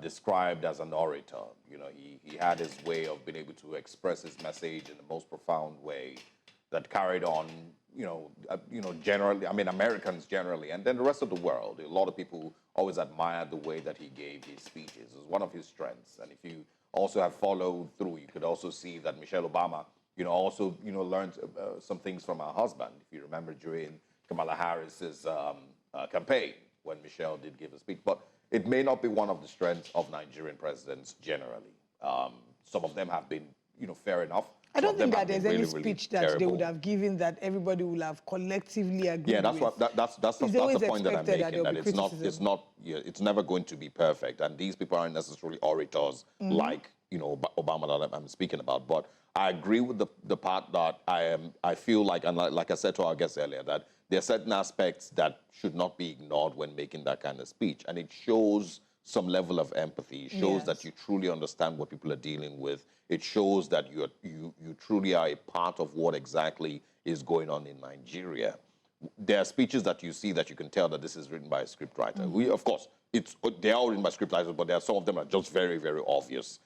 described as an orator. He had his way of being able to express his message in the most profound way that carried on, generally, Americans generally, and then the rest of the world. A lot of people always admired the way that he gave his speeches. It was one of his strengths. And if you also have followed through, you could also see that Michelle Obama, also, learned some things from her husband. If you remember during Kamala Harris's campaign, when Michelle did give a speech. But it may not be one of the strengths of Nigerian presidents generally. Some of them have been, fair enough. I don't think that there's any really speech that they would have given that everybody would have collectively agreed with. Yeah, that's the point that I'm making. That it's never going to be perfect, and these people aren't necessarily orators like Obama that I'm speaking about. But I agree with the part that I feel like, and like I said to our guests earlier, that there are certain aspects that should not be ignored when making that kind of speech. And it shows some level of empathy. It shows that you truly understand what people are dealing with. It shows that you truly are a part of what exactly is going on in Nigeria. There are speeches that you see that you can tell that this is written by a scriptwriter. Of course, they are all written by scriptwriters, but there are some of them that are just very, very obvious.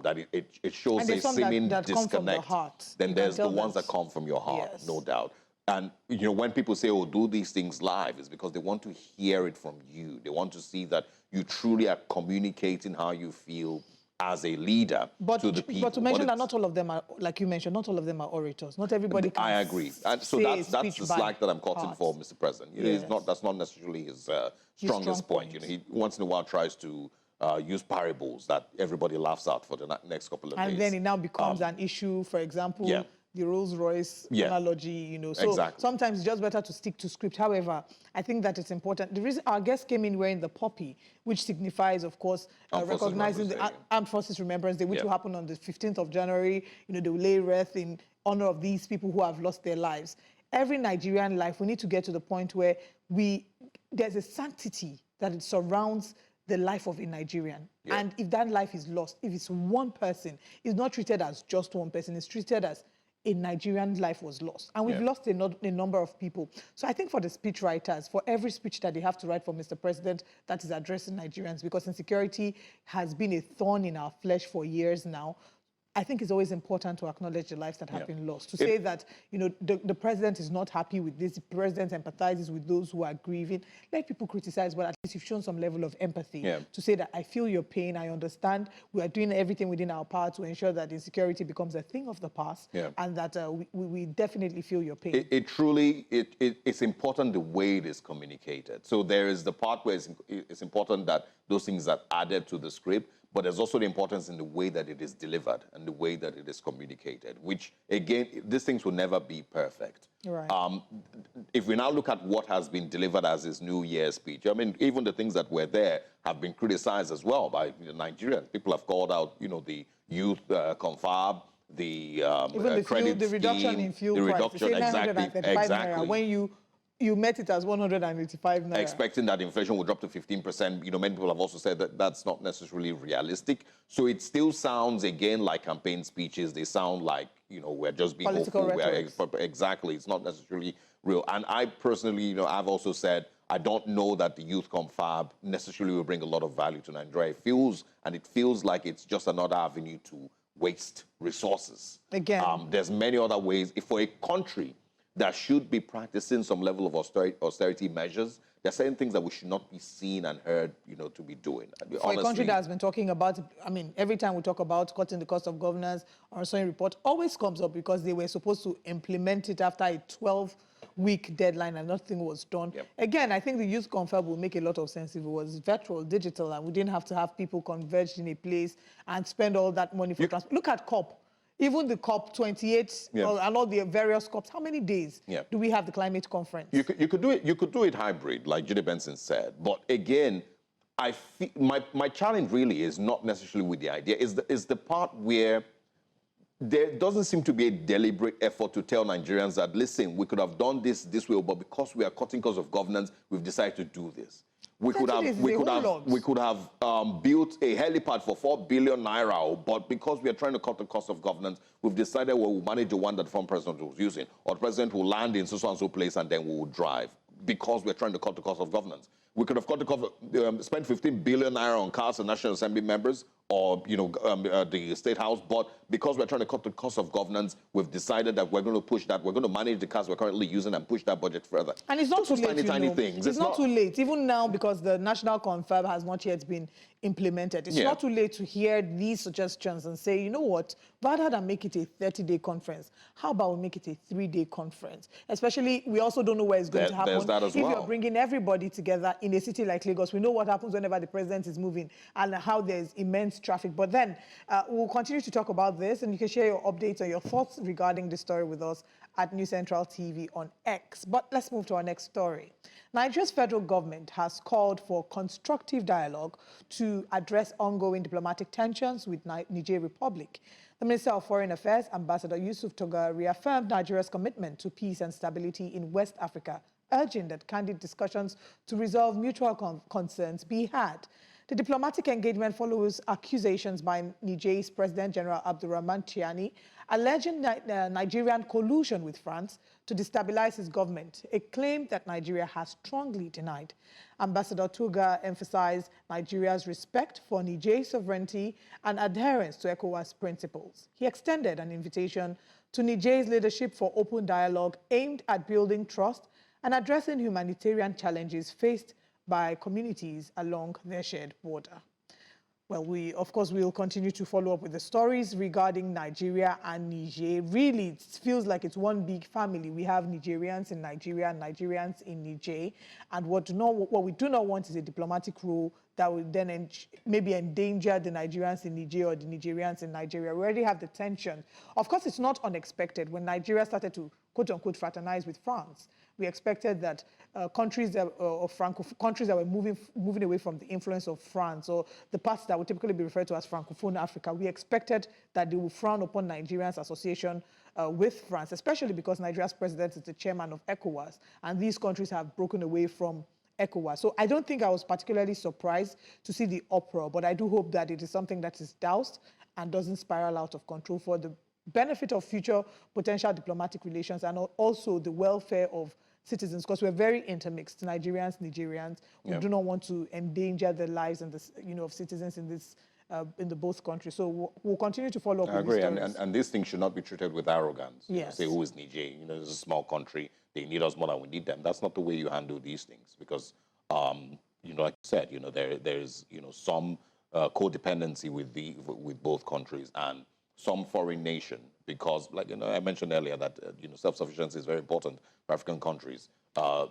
That it shows a seeming that disconnect. come from the heart. Then there's the ones that come from your heart, no doubt. And when people say, "Oh, do these things live," it's because they want to hear it from you. They want to see that you truly are communicating how you feel as a leader to the people. But to mention that not all of them are, like you mentioned, not all of them are orators. Not everybody can. I agree. And so that's the slack that I'm cutting for Mr. President. That's not necessarily his strongest point. He once in a while tries to use parables that everybody laughs at for the next couple of days. And then it now becomes an issue, for example, the Rolls-Royce analogy, So sometimes it's just better to stick to script. However, I think that it's important. The reason our guests came in wearing the poppy, which signifies, of course, recognizing the Armed Forces Remembrance Day, which will happen on the 15th of January. They will lay wreath in honor of these people who have lost their lives. Every Nigerian life, we need to get to the point where there's a sanctity that it surrounds the life of a Nigerian. And if that life is lost, if it's one person, it's not treated as just one person, it's treated as a Nigerian life was lost. And we've lost a number of people. So I think for the speech writers, for every speech that they have to write for Mr. President that is addressing Nigerians, because insecurity has been a thorn in our flesh for years now, I think it's always important to acknowledge the lives that have been lost. To say that, the president is not happy with this, the president empathizes with those who are grieving. Let people criticize, but at least you've shown some level of empathy to say that I feel your pain, I understand. We are doing everything within our power to ensure that insecurity becomes a thing of the past and that we definitely feel your pain. It's important the way it is communicated. So there is the part where it's important that those things are added to the script, but there's also the importance in the way that it is delivered and the way that it is communicated, which, again, these things will never be perfect. Right. If we now look at what has been delivered as his New Year's speech, I mean, even the things that were there have been criticized as well by Nigerians. People have called out, the youth confab, the credit the reduction scheme, in fuel the price. reduction, exactly. Naira, when you met it as 185 Naira. Expecting that inflation will drop to 15%. Many people have also said that that's not necessarily realistic. So it still sounds, again, like campaign speeches. They sound like, we're just being hopeful. Exactly. It's not necessarily real. And I personally, I've also said, I don't know that the youth confab necessarily will bring a lot of value to Nigeria. It feels like it's just another avenue to waste resources. Again. There's many other ways. For a country that should be practicing some level of austerity measures, there are certain things that we should not be seen and heard, to be doing. For a country that has been talking about, every time we talk about cutting the cost of governance, our Soin report always comes up because they were supposed to implement it after a 12-week deadline and nothing was done. Again, I think the youth confab will make a lot of sense if it was virtual, digital, and we didn't have to have people converged in a place and spend all that money for transport. Look at COP. Even the COP28 and all the various COPs, how many days do we have the climate conference? You could do it. You could do it hybrid, like Judy Benson said. But again, I feel my challenge really is not necessarily with the idea. Is the part where there doesn't seem to be a deliberate effort to tell Nigerians that, listen, we could have done this way, but because we are cutting costs of governance, we've decided to do this. We could have built a helipad for 4 billion Naira, but because we are trying to cut the cost of governance, we've decided we'll manage the one that the former president was using, or the president will land in so and so place and then we will drive, because we're trying to cut the cost of governance. We could have cut the cost spent 15 billion Naira on cars and National Assembly members, or the State House, but because we're trying to cut the cost of governance, we've decided that we're going to push that. We're going to manage the cars we're currently using and push that budget further. And it's not too late, tiny things. It's not too late, even now, because the national confab has not yet been implemented. It's not too late to hear these suggestions and say, you know what, rather than make it a 30-day conference, how about we make it a 3-day conference? Especially, we also don't know where it's going to happen. There's that as well. If you're bringing everybody together in a city like Lagos, we know what happens whenever the president is moving and how there's immense traffic. But then we'll continue to talk about this, and you can share your updates or your thoughts regarding this story with us at New Central TV on X. But let's move to our next story. Nigeria's federal government has called for constructive dialogue to to address ongoing diplomatic tensions with Niger Republic. The Minister of Foreign Affairs, Ambassador Yusuf Toga, reaffirmed Nigeria's commitment to peace and stability in West Africa, urging that candid discussions to resolve mutual concerns be had. The diplomatic engagement follows accusations by Niger's President General Abdurrahman Tiani, alleging Nigerian collusion with France to destabilize his government, a claim that Nigeria has strongly denied. Ambassador Toga emphasized Nigeria's respect for Niger's sovereignty and adherence to ECOWAS principles. He extended an invitation to Niger's leadership for open dialogue aimed at building trust and addressing humanitarian challenges faced by communities along their shared border. Well, of course, we'll continue to follow up with the stories regarding Nigeria and Niger. Really, it feels like it's one big family. We have Nigerians in Nigeria and Nigerians in Niger. And what we do not want is a diplomatic rule that will then maybe endanger the Nigerians in Niger or the Nigerians in Nigeria. We already have the tension. Of course, it's not unexpected when Nigeria started to, quote-unquote, fraternize with France. We expected that countries that were moving away from the influence of France, or the parts that would typically be referred to as Francophone Africa, we expected that they would frown upon Nigerians' association with France, especially because Nigeria's president is the chairman of ECOWAS, and these countries have broken away from ECOWAS. So I don't think I was particularly surprised to see the uproar, but I do hope that it is something that is doused and doesn't spiral out of control for the benefit of future potential diplomatic relations and also the welfare of citizens, because we're very intermixed, Nigerians. We do not want to endanger the lives and of citizens in this in the both countries. So we'll continue to follow up. I agree, and these things should not be treated with arrogance. Yes. Say, who is Niger? It's a small country. They need us more than we need them. That's not the way you handle these things, because like you said, there's some codependency with both countries and some foreign nation, because I mentioned earlier that self-sufficiency is very important for African countries.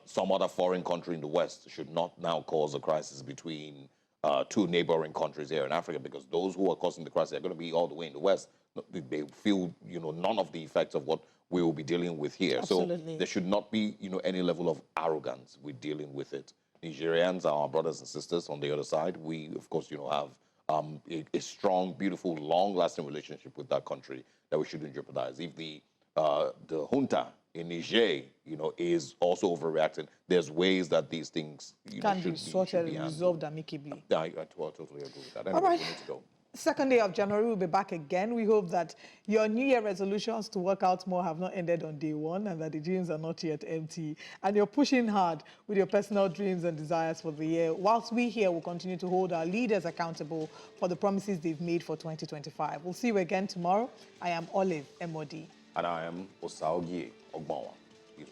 Some other foreign country in the West should not now cause a crisis between two neighboring countries here in Africa, because those who are causing the crisis are going to be all the way in the West. They feel none of the effects of what we will be dealing with here. Absolutely. So there should not be any level of arrogance with dealing with it. Nigerians are our brothers and sisters on the other side. We, of course, have a strong, beautiful, long-lasting relationship with that country that we shouldn't jeopardize. If the junta in Niger, is also overreacting, there's ways that these things can be sorted and resolved amicably. I totally agree with that. Anyway, all right. We need to go. Second day of January, we'll be back again. We hope that your New Year resolutions to work out more have not ended on day one, and that the dreams are not yet empty. And you're pushing hard with your personal dreams and desires for the year. Whilst we here will continue to hold our leaders accountable for the promises they've made for 2025. We'll see you again tomorrow. I am Olive Emodi. And I am Osaogie Ogbawa. Peace,